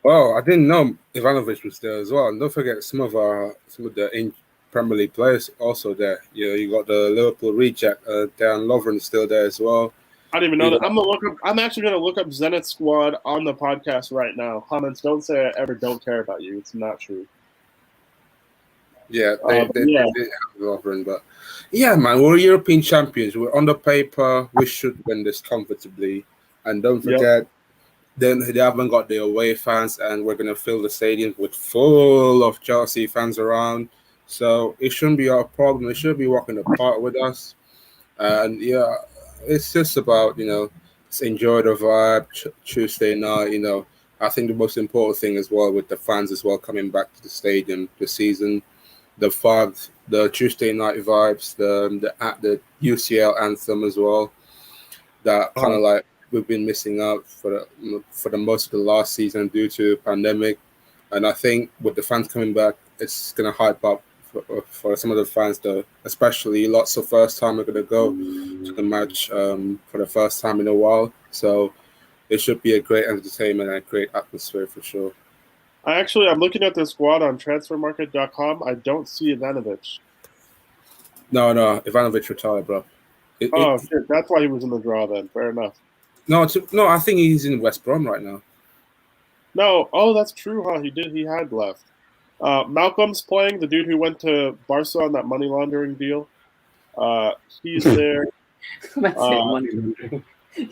B: Well, I didn't know Ivanovic was there as well. And don't forget some of the Premier League players also there. You got the Liverpool reject, Dan Lovren is still there as well.
A: I didn't even know that. I'm actually gonna look up Zenit squad on the podcast right now. Comments, don't say I ever don't care about you. It's not true.
B: Yeah, they have Lovren, but yeah, man, we're European champions. We're on the paper. We should win this comfortably. And don't forget, then they haven't got the away fans, and we're gonna fill the stadium with full of Chelsea fans around. So it shouldn't be our problem. They should be walking the park with us. And yeah. It's just about, just enjoy the vibe, Tuesday night, I think the most important thing as well with the fans as well coming back to the stadium this season, the vibes, the Tuesday night vibes, the UCL anthem as well, that kind of like we've been missing out for the most of the last season due to pandemic. And I think with the fans coming back, it's going to hype up for some of the fans, though, especially lots of first time are going to go to the match for the first time in a while. So it should be a great entertainment and a great atmosphere for sure.
A: I'm looking at the squad on transfermarket.com. I don't see Ivanovic.
B: No, Ivanovic retired, bro.
A: Shit, that's why he was in the draw then. Fair enough.
B: No, I think he's in West Brom right now.
A: No, that's true, huh? He had left. Malcolm's playing, the dude who went to Barca on that money laundering deal. He's there.
C: That's it, money laundering.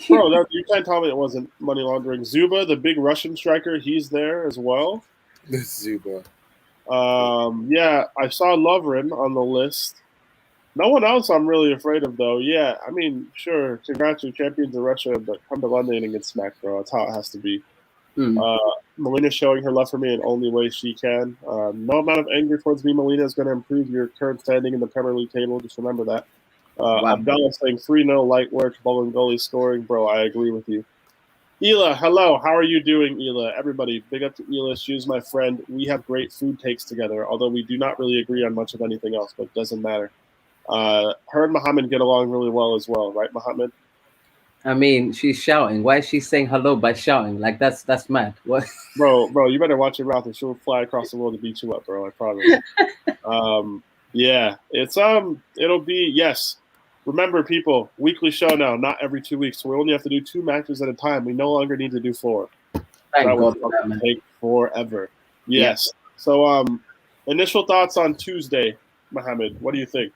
A: Bro, you can't tell me it wasn't money laundering. Zuba, the big Russian striker, he's there as well.
B: Zuba.
A: Yeah, I saw Lovren on the list. No one else I'm really afraid of, though. Yeah, I mean, sure, congrats to champions of Russia, but come to London and get smacked, bro. That's how it has to be. Melina's showing her love for me in only way she can. No amount of anger towards me, Melina, is going to improve your current standing in the Premier League table. Just remember that.
C: Wow.
A: Abdallah saying 3-0 light work, bowling goalie scoring. Bro, I agree with you. Ela, hello. How are you doing, Ela? Everybody, big up to Ela. She's my friend. We have great food takes together, although we do not really agree on much of anything else, but it doesn't matter. Her and Mohammed get along really well as well, right, Mohammed?
C: I mean, she's shouting. Why is she saying hello by shouting? Like that's mad. What?
A: Bro, you better watch your mouth, or she'll fly across the world to beat you up, bro. I promise. Yeah, it'll be yes. Remember, people, weekly show now, not every 2 weeks. So we only have to do 2 matches at a time. We no longer need to do 4.
C: Thank
A: that
C: God
A: would take forever. Yes. Yeah. So, initial thoughts on Tuesday, Mohammed. What do you think?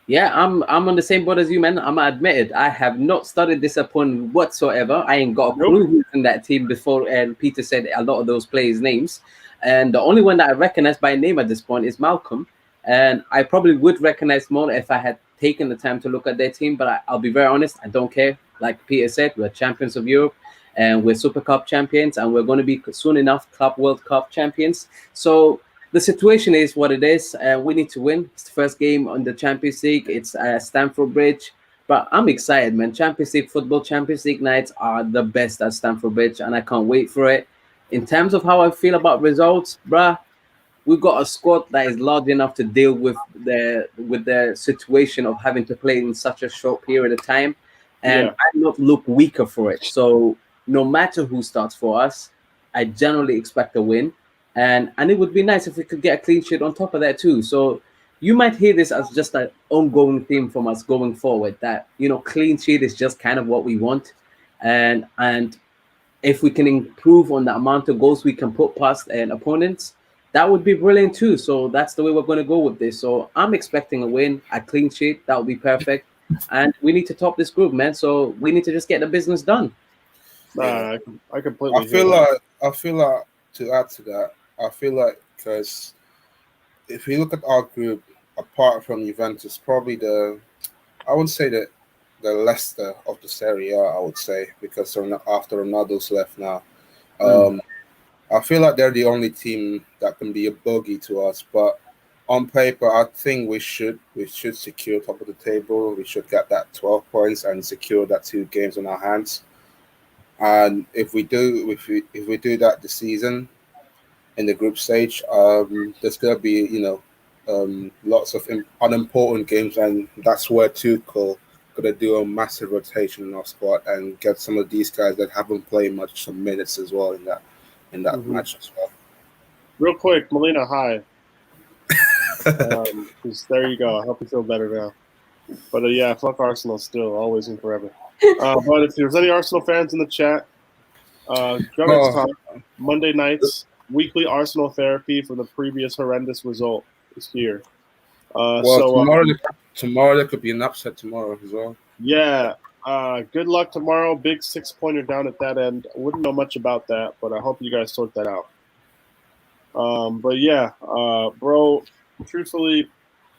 C: Yeah, I'm on the same boat as you, man. I'm admitted I have not studied this opponent whatsoever. I ain't got a clue who's in that team before. And Peter said a lot of those players' names, and the only one that I recognize by name at this point is Malcolm. And I probably would recognize more if I had taken the time to look at their team. But I'll be very honest, I don't care. Like Peter said, we're champions of Europe, and we're Super Cup champions, and we're going to be soon enough Club World Cup champions. So the situation is what it is. We need to win. It's the first game on the Champions League. It's Stamford Bridge. But I'm excited, man. Champions League football, Champions League nights are the best at Stamford Bridge, and I can't wait for it. In terms of how I feel about results, bruh, we've got a squad that is large enough to deal with the situation of having to play in such a short period of time. And I do not look weaker for it. So no matter who starts for us, I generally expect a win. And it would be nice if we could get a clean sheet on top of that too. So you might hear this as just an ongoing theme from us going forward, that, clean sheet is just kind of what we want. And if we can improve on the amount of goals we can put past opponents, that would be brilliant too. So that's the way we're going to go with this. So I'm expecting a win, a clean sheet. That would be perfect. And we need to top this group, man. So we need to just get the business done.
A: I completely.
B: I feel like to add to that, I feel like because if you look at our group, apart from Juventus, probably I wouldn't say the Leicester of the Serie A, I would say, because after Ronaldo's left now. I feel like they're the only team that can be a bogey to us. But on paper, I think we should secure top of the table. We should get that 12 points and secure that 2 games on our hands. And if we do that this season in the group stage, there's gonna be lots of unimportant games, and that's where Tuchel gonna do a massive rotation in our squad and get some of these guys that haven't played much some minutes as well in that match as well.
A: Real quick, Melina, hi. There you go. I hope you feel better now. But yeah, fuck Arsenal still, always and forever. But if there's any Arsenal fans in the chat, Monday nights, weekly Arsenal therapy for the previous horrendous result is here.
B: Tomorrow there could be an upset tomorrow as well.
A: Yeah. Good luck tomorrow. Big 6-pointer down at that end. I wouldn't know much about that, but I hope you guys sort that out. But yeah, bro, truthfully,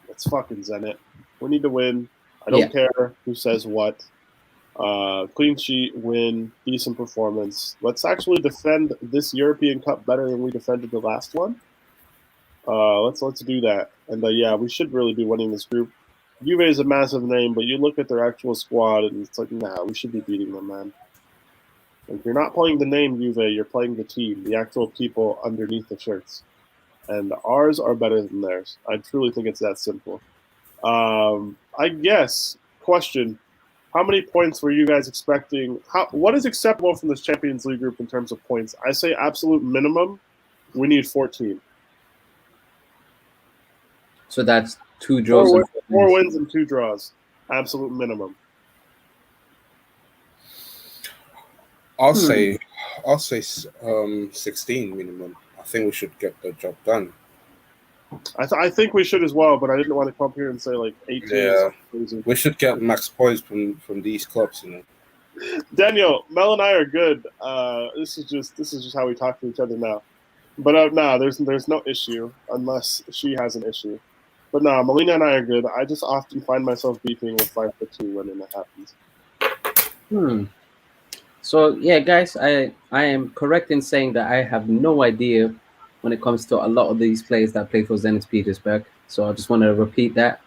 A: it's fucking Zenit. We need to win. I don't care who says what. Clean sheet, win, decent performance. Let's actually defend this European Cup better than we defended the last one. Let's do that. And we should really be winning this group. Juve is a massive name, but you look at their actual squad and it's like, nah, we should be beating them, man. If you're not playing the name Juve, you're playing the team, the actual people underneath the shirts. And ours are better than theirs. I truly think it's that simple. I guess, question, how many points were you guys expecting? What is acceptable from this Champions League group in terms of points? I say absolute minimum We need 14.
C: So that's 2 draws.
A: Four wins and 2 draws. Absolute minimum.
B: I'll say 16 minimum. I think we should get the job done.
A: I think we should as well, but I didn't want to come up here and say like 18.
B: Yeah, we should get max points from these clubs, you know.
A: Daniel, Mel and I are good. This is just how we talk to each other now. But there's no issue unless she has an issue. But no, Melina and I are good. I just often find myself beefing with 5'2" when it happens.
C: So yeah, guys, I am correct in saying that I have no idea when it comes to a lot of these players that play for Zenit Petersburg. So I just want to repeat that.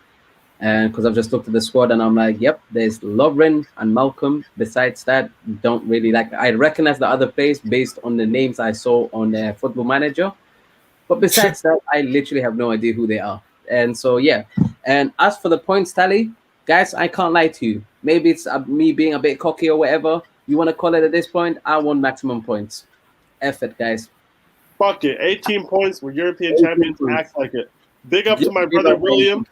C: And because I've just looked at the squad and I'm like, yep, there's Lovren and Malcolm. Besides that, don't really like. I recognize the other players based on the names I saw on their Football Manager. But besides that, I literally have no idea who they are. And so, yeah. And as for the points tally, guys, I can't lie to you. Maybe it's me being a bit cocky or whatever you want to call it at this point. I want maximum points. Effort, guys.
A: Fuck it. 18 points. We're European champions. Act like it. Big up to my brother, William.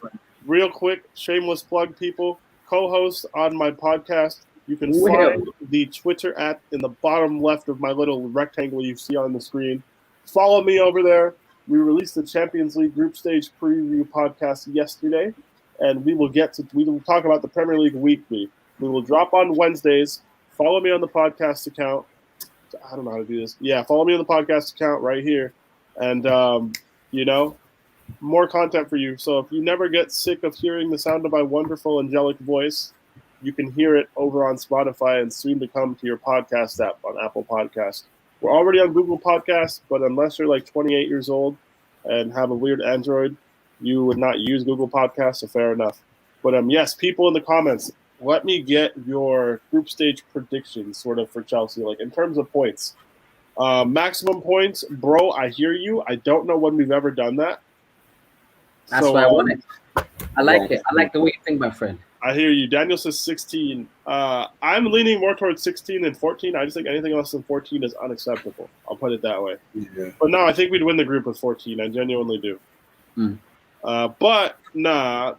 A: Real quick, shameless plug, people. Co-host on my podcast. You can find the Twitter @ in the bottom left of my little rectangle you see on the screen. Follow me over there. We released the Champions League group stage preview podcast yesterday, and we will talk about the Premier League weekly. We will drop on Wednesdays. Follow me on the podcast account. I don't know how to do this. Yeah, follow me on the podcast account right here, and more content for you. So if you never get sick of hearing the sound of my wonderful angelic voice, you can hear it over on Spotify and soon to come to your podcast app on Apple Podcasts. We're already on Google Podcasts, but unless you're like 28 years old and have a weird Android, you would not use Google Podcasts, so fair enough. But yes, people in the comments, let me get your group stage predictions sort of for Chelsea, like in terms of points. Maximum points, bro, I hear you. I don't know when we've ever done that.
C: That's why I want it. I like it. I like the way you think, my friend.
A: I hear you. Daniel says 16. I'm leaning more towards 16 than 14. I just think anything less than 14 is unacceptable. I'll put it that way.
B: Yeah.
A: But no, I think we'd win the group with 14. I genuinely do. But nah,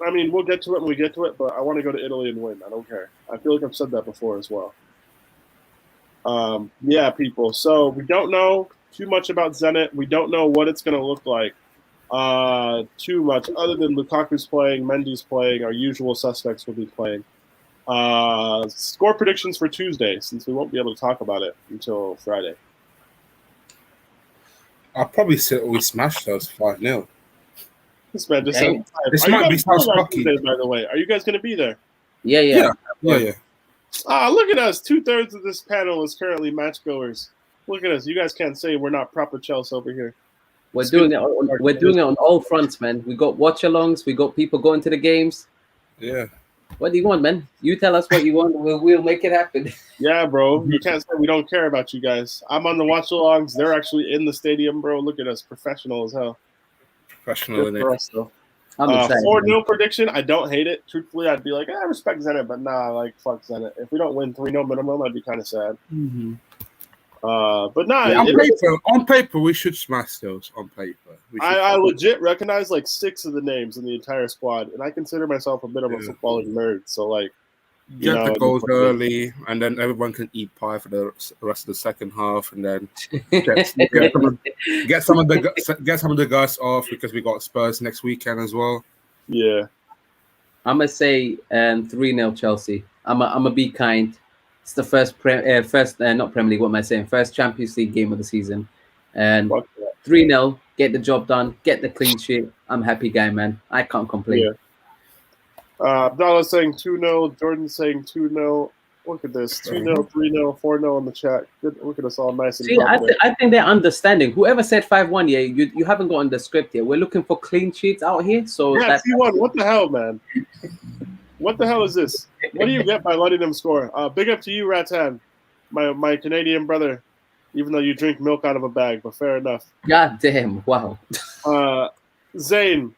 A: I mean, we'll get to it when we get to it, but I want to go to Italy and win. I don't care. I feel like I've said that before as well. Yeah, people. So we don't know too much about Zenit. We don't know what it's going to look like. Too much other than Lukaku's playing, Mendy's playing, our usual suspects will be playing. Score predictions for Tuesday, since we won't be able to talk about it until Friday.
B: I'll probably say we smashed those 5-0.
A: This man just said 5.
B: This might be sounds cocky.
A: By the way, are you guys going to be there?
C: Yeah.
A: Look at us. 2/3 of this panel is currently match goers. Look at us. You guys can't say we're not proper Chelsea over here.
C: We're doing it on all fronts, man. We got watch-alongs. We got people going to the games.
B: Yeah.
C: What do you want, man? You tell us what you want. We'll make it happen.
A: Yeah, bro. You can't say we don't care about you guys. I'm on the watch-alongs. They're actually in the stadium, bro. Look at us. Professional as hell.
B: Professional in it.
A: For us, though.
C: I'm excited.
A: 4-0 prediction. I don't hate it. Truthfully, I'd be like, I respect Zenit, but nah, like, fuck Zenit. If we don't win 3-0 minimum, I'd be kind of sad.
B: Mm-hmm.
A: But nah,
B: yeah, on paper, we should smash those. On paper,
A: I legit recognize like 6 of the names in the entire squad, and I consider myself a bit of a footballing nerd. So like,
B: get the goals early, and then everyone can eat pie for the rest of the second half, and then get some of the guys off because we got Spurs next weekend as well.
A: Yeah,
C: I'm gonna say 3-0 Chelsea. I'm gonna be kind. It's the first not Premier League. What am I saying? First Champions League game of the season, and 3-0. Get the job done. Get the clean sheet. I'm a happy guy, man. I can't complain.
A: Yeah. Abdallah's saying 2-0. Jordan's saying 2-0. Look at this. 2-0, 3-0, 4-0 in the chat. Good. Look at us all nice and
C: I think they're understanding. Whoever said 5-1, you haven't gotten the script yet. We're looking for clean sheets out here. So
A: yeah, 3-1. What the hell, man? What the hell is this? What do you get by letting them score? Big up to you, Ratan, my Canadian brother, even though you drink milk out of a bag, but fair enough.
C: God damn, wow.
A: Zane,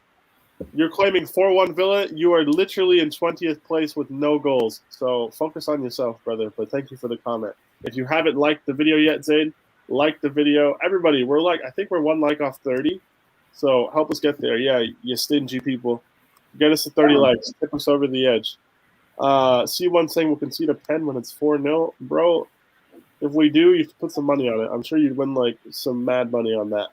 A: you're claiming 4-1 Villa. You are literally in 20th place with no goals. So focus on yourself, brother, but thank you for the comment. If you haven't liked the video yet, Zane, like the video. Everybody, I think we're 1 like off 30. So help us get there. Yeah, you stingy people. Get us to 30 likes. Tip us over the edge. C1 saying we'll concede a pen when it's 4-0. Bro, if we do, you put some money on it. I'm sure you'd win like some mad money on that.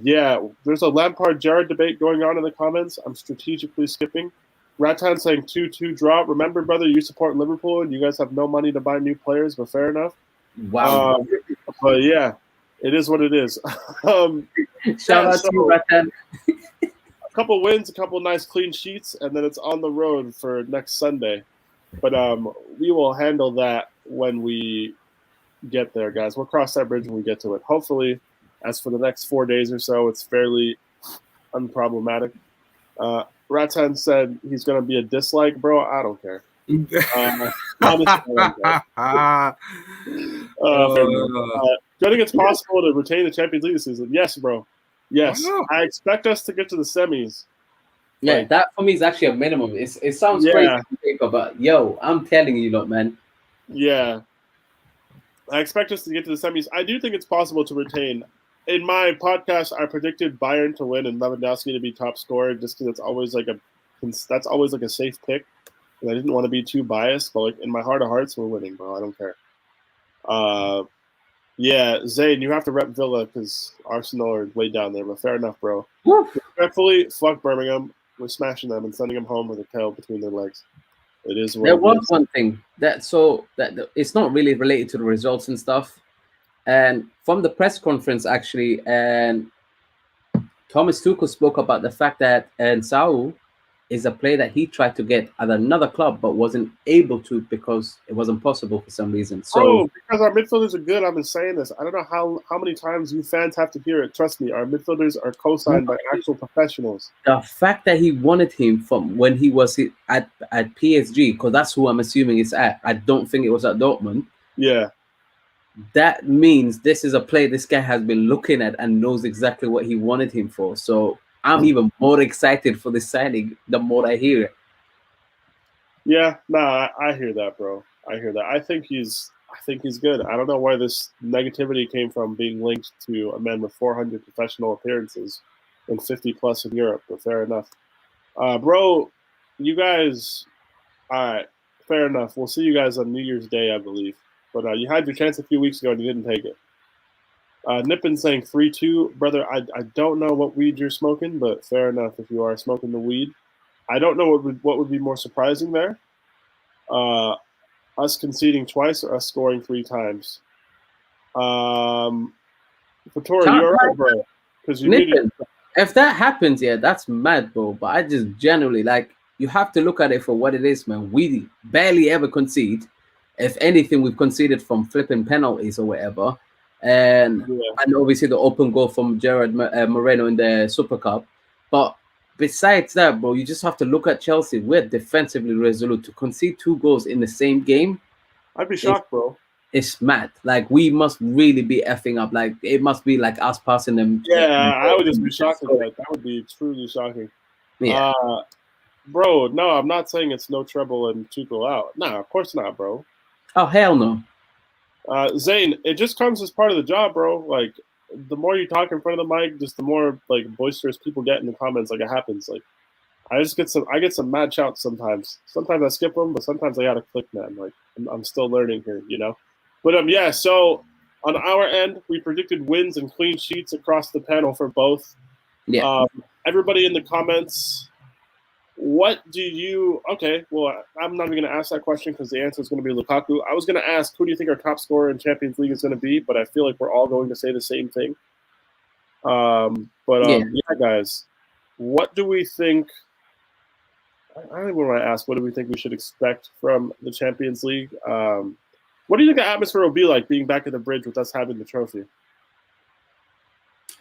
A: Yeah, there's a Lampard Jared debate going on in the comments. I'm strategically skipping. Ratan saying 2-2 draw. Remember, brother, you support Liverpool and you guys have no money to buy new players, but fair enough.
C: Wow.
A: But yeah, it is what it is.
C: Shout out to you, Ratan.
A: A couple wins, a couple nice clean sheets, and then it's on the road for next Sunday. But we will handle that when we get there, guys. We'll cross that bridge when we get to it. Hopefully, as for the next 4 days or so, it's fairly unproblematic. Ratan said he's going to be a dislike. Bro, I don't care. Honestly, I don't care. Do you think it's possible to retain the Champions League this season? Yes, bro. Yes. I expect us to get to the semis.
C: Yeah, that for me is actually a minimum. It sounds crazy to think about. Yo, I'm telling you, lot, man.
A: Yeah. I expect us to get to the semis. I do think it's possible to retain. In my podcast, I predicted Bayern to win and Lewandowski to be top scorer just because that's always like a safe pick. And I didn't want to be too biased, but like in my heart of hearts, we're winning, bro. I don't care. Yeah, Zayn, you have to rep Villa because Arsenal are way down there, but fair enough, bro. Respectfully, fuck Birmingham. We're smashing them and sending them home with a tail between their legs. It is.
C: There was one thing that it's not really related to the results and stuff. And from the press conference, actually, and Thomas Tuchel spoke about the fact that Saul is a player that he tried to get at another club but wasn't able to because it wasn't possible for some reason. So
A: because our midfielders are good, I've been saying this. I don't know how many times you fans have to hear it. Trust me, our midfielders are co-signed by actual professionals.
C: The fact that he wanted him from when he was at PSG, because that's who I'm assuming it's at. I don't think it was at Dortmund.
A: Yeah.
C: That means this is a player this guy has been looking at and knows exactly what he wanted him for. So I'm even more excited for this signing the more I hear it.
A: Yeah, I hear that, bro. I hear that. I think he's good. I don't know where this negativity came from being linked to a man with 400 professional appearances and 50 plus in Europe, but fair enough. Bro, you guys, all right, fair enough. We'll see you guys on New Year's Day, I believe. But you had your chance a few weeks ago and you didn't take it. Nippin saying 3-2. Brother, I don't know what weed you're smoking, but fair enough if you are smoking the weed. I don't know what would be more surprising there. Us conceding twice or us scoring 3 times. Fatura, you're right, bro. Because you
C: Nippin, if that happens, yeah, that's mad, bro. But I just generally, you have to look at it for what it is, man. We barely ever concede. If anything, we've conceded from flipping penalties or whatever. And obviously the open goal from Gerard Moreno in the Super Cup. But besides that, bro, you just have to look at Chelsea. We're defensively resolute. To concede 2 goals in the same game,
A: I'd be shocked, bro.
C: It's mad. We must really be effing up. It must be like us passing them.
A: Yeah, I would just be shocked at that. That would be truly shocking.
C: Yeah.
A: Bro, no, I'm not saying it's no trouble and Tuchel out. Nah, of course not, bro.
C: Oh, hell no.
A: Zane, it just comes as part of the job, bro. The more you talk in front of the mic, just the more boisterous people get in the comments. It happens. I get some mad shouts sometimes. Sometimes I skip them, but sometimes I gotta click, man. I'm still learning here, you know. But yeah. So on our end, we predicted wins and clean sheets across the panel for both.
C: Yeah.
A: Everybody in the comments. What do you? Okay, well, I'm not even going to ask that question because the answer is going to be Lukaku. I was going to ask, who do you think our top scorer in Champions League is going to be? But I feel like we're all going to say the same thing. Yeah, guys, what do we think? I don't even want to ask. What do we think we should expect from the Champions League? What do you think the atmosphere will be like being back at the bridge with us having the trophy?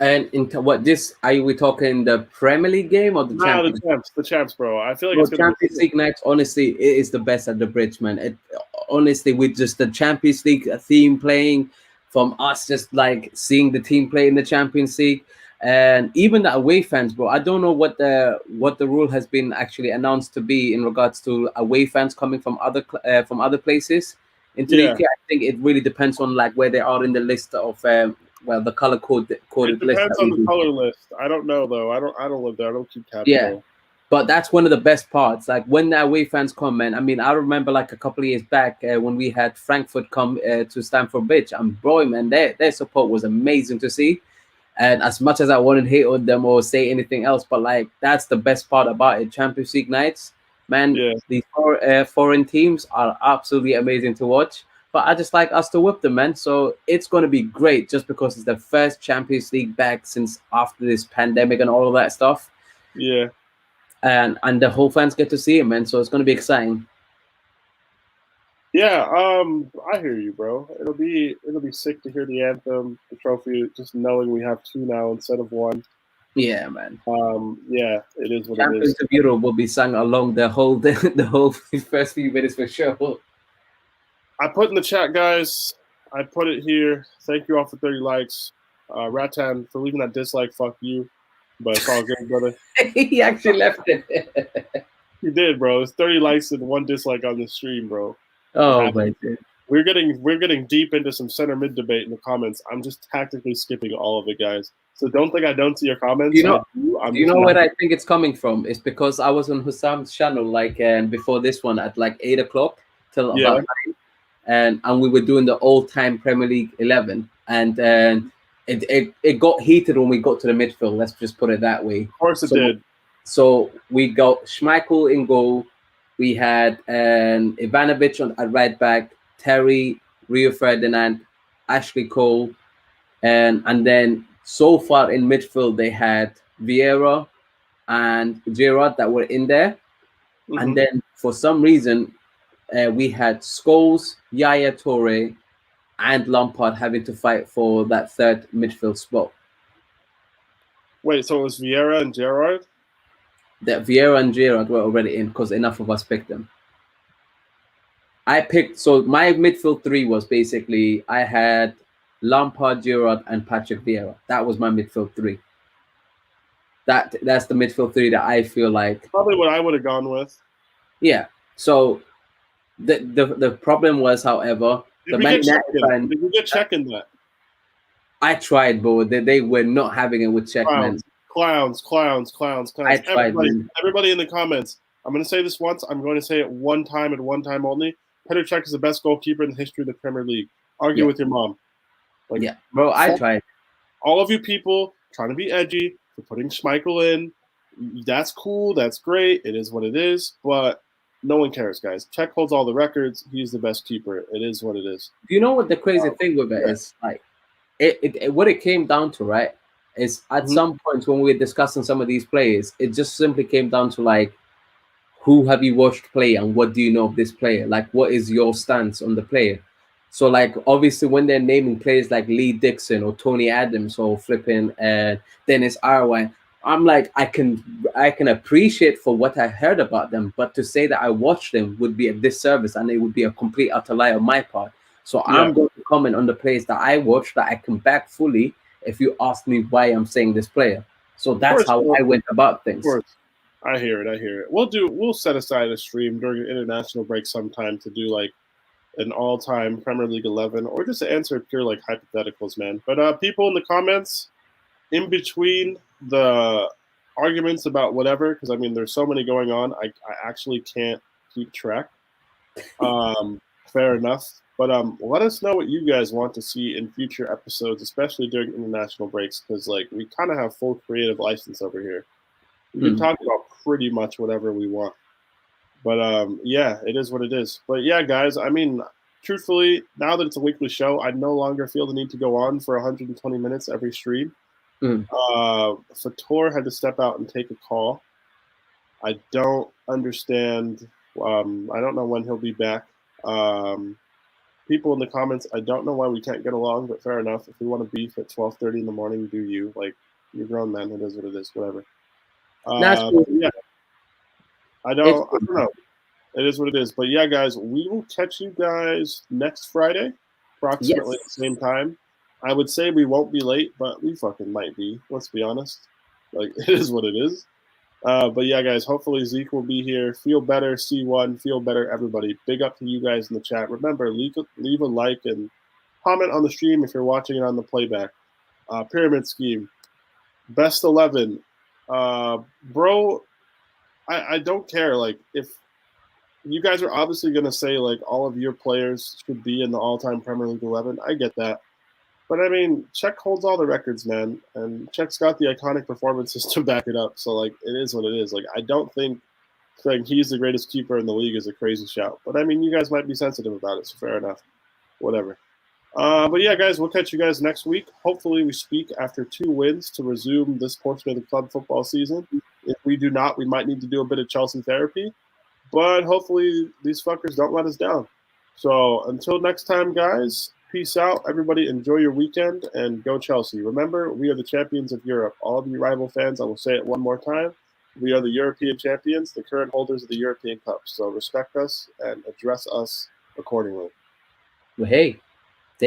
C: And into are we talking the Premier League game or the Champions?
A: The champs, bro. I feel like it's
C: Champions League night. Honestly, it is the best at the bridge, man. Honestly, with just the Champions League theme playing, from us just seeing the team play in the Champions League, and even the away fans, bro. I don't know what the rule has been actually announced to be in regards to away fans coming from other places. Into the UK, I think it really depends on like where they are in the list of the color
A: It
C: coded list
A: depends
C: that we
A: on the
C: do.
A: color list. I don't know though. I don't live there. I don't keep tabs.
C: Yeah.
A: Though.
C: But that's one of the best parts. Like when the away fans come, man. I mean, I remember like a couple of years back when we had Frankfurt come to Stamford Bridge, and boy, man, their support was amazing to see. And as much as I wouldn't hate on them or say anything else, but like that's the best part about it. Champions League nights, man.
A: Yeah.
C: These foreign teams are absolutely amazing to watch. But I just like us to whip them, man. So it's going to be great just because it's the first Champions League back since after this pandemic and all of that stuff.
A: Yeah.
C: And the whole fans get to see it, man. So it's going to be exciting.
A: Yeah, I hear you, bro. It'll be sick to hear the anthem, the trophy, just knowing we have two now instead of one.
C: Yeah, man.
A: Yeah, it is what
C: Champions
A: it is.
C: of Europe will be sung along the whole first few minutes for sure.
A: I put in the chat, guys. I put it here. Thank you all for 30 likes. Ratan for leaving that dislike. Fuck you, but it's all good, brother.
C: He actually left it.
A: He did, bro. It's 30 likes and 1 dislike on the stream, bro.
C: Oh my god.
A: We're getting deep into some center mid debate in the comments. I'm just tactically skipping all of it, guys. So don't think I don't see your comments.
C: You know,
A: do
C: you know where I think it's coming from? It's because I was on Hussam's channel like before this one at like 8 o'clock till about 9, and we were doing the all-time Premier League 11, and it got heated when we got to the midfield. Let's just put it that way.
A: Of course it did.
C: So we got Schmeichel in goal. We had Ivanovic at right back, Terry, Rio Ferdinand, Ashley Cole, and then so far in midfield they had Vieira and Gerrard that were in there, and then for some reason we had Scholes, Yaya Toure, and Lampard having to fight for that third midfield spot.
A: Wait, so it was Vieira and Gerrard?
C: That Vieira and Gerrard were already in because enough of us picked them. I picked, so my midfield three was basically, I had Lampard, Gerrard, and Patrick Vieira. That was my midfield three. That's the midfield three that I feel like.
A: Probably what I would have gone with.
C: Yeah. So the problem was, however,
A: Did we get checking that?
C: I tried, but they were not having it with check, man.
A: Clowns.
C: I tried,
A: everybody in the comments. I'm going to say this once. I'm going to say it one time and one time only. Petr Cech is the best goalkeeper in the history of the Premier League. Argue with your mom.
C: Like, bro, I tried.
A: All of you people trying to be edgy for putting Schmeichel in. That's cool. That's great. It is what it is. But no one cares, guys. Cech holds all the records. He's the best keeper. It is what it is.
C: Do you know what the crazy thing with it is? Like, what it came down to, right? Is at some point when we were discussing some of these players, it just simply came down to like, who have you watched play and what do you know of this player? Like, what is your stance on the player? So, like, obviously, when they're naming players like Lee Dixon or Tony Adams or flipping Dennis Irwin, I'm like, I can appreciate for what I heard about them, but to say that I watched them would be a disservice and it would be a complete utter lie on my part. So I'm going to comment on the players that I watched that I can back fully if you ask me why I'm saying this player. So that's how I went about things.
A: Of course. I hear it. We'll set aside a stream during an international break sometime to do like an all-time Premier League 11 or just to answer pure like hypotheticals, man. But people in the comments, in between the arguments about whatever, because I mean there's so many going on, I actually can't keep track. Fair enough. But let us know what you guys want to see in future episodes, especially during international breaks, because like we kind of have full creative license over here. We can talk about pretty much whatever we want. But yeah, it is what it is. But yeah, guys, I mean, truthfully, now that it's a weekly show, I no longer feel the need to go on for 120 minutes every stream. Fator had to step out and take a call. I don't understand. I don't know when he'll be back. People in the comments, I don't know why we can't get along, but fair enough. If we want to beef at 12:30 in the morning, do you? Like, you're grown men. It is what it is. Whatever. Yeah. I don't know. It is what it is. But yeah, guys, we will catch you guys next Friday, approximately at the same time. I would say we won't be late, but we fucking might be. Let's be honest. Like, it is what it is. But yeah, guys, hopefully Zeke will be here. Feel better, C1. Feel better, everybody. Big up to you guys in the chat. Remember, leave a like and comment on the stream if you're watching it on the playback. Pyramid scheme. Best 11. Bro, I don't care. Like, if you guys are obviously going to say, like, all of your players should be in the all-time Premier League 11, I get that. But, I mean, Czech holds all the records, man. And Czech's got the iconic performances to back it up. So, like, it is what it is. Like, I don't think saying he's the greatest keeper in the league is a crazy shout. But, I mean, you guys might be sensitive about it, so fair enough. Whatever. But yeah, guys, we'll catch you guys next week. Hopefully we speak after 2 wins to resume this portion of the club football season. If we do not, we might need to do a bit of Chelsea therapy. But hopefully these fuckers don't let us down. So until next time, guys, peace out. Everybody enjoy your weekend and go Chelsea. Remember, we are the champions of Europe. All of you rival fans, I will say it one more time. We are the European champions, the current holders of the European Cup. So respect us and address us accordingly.
C: Hey.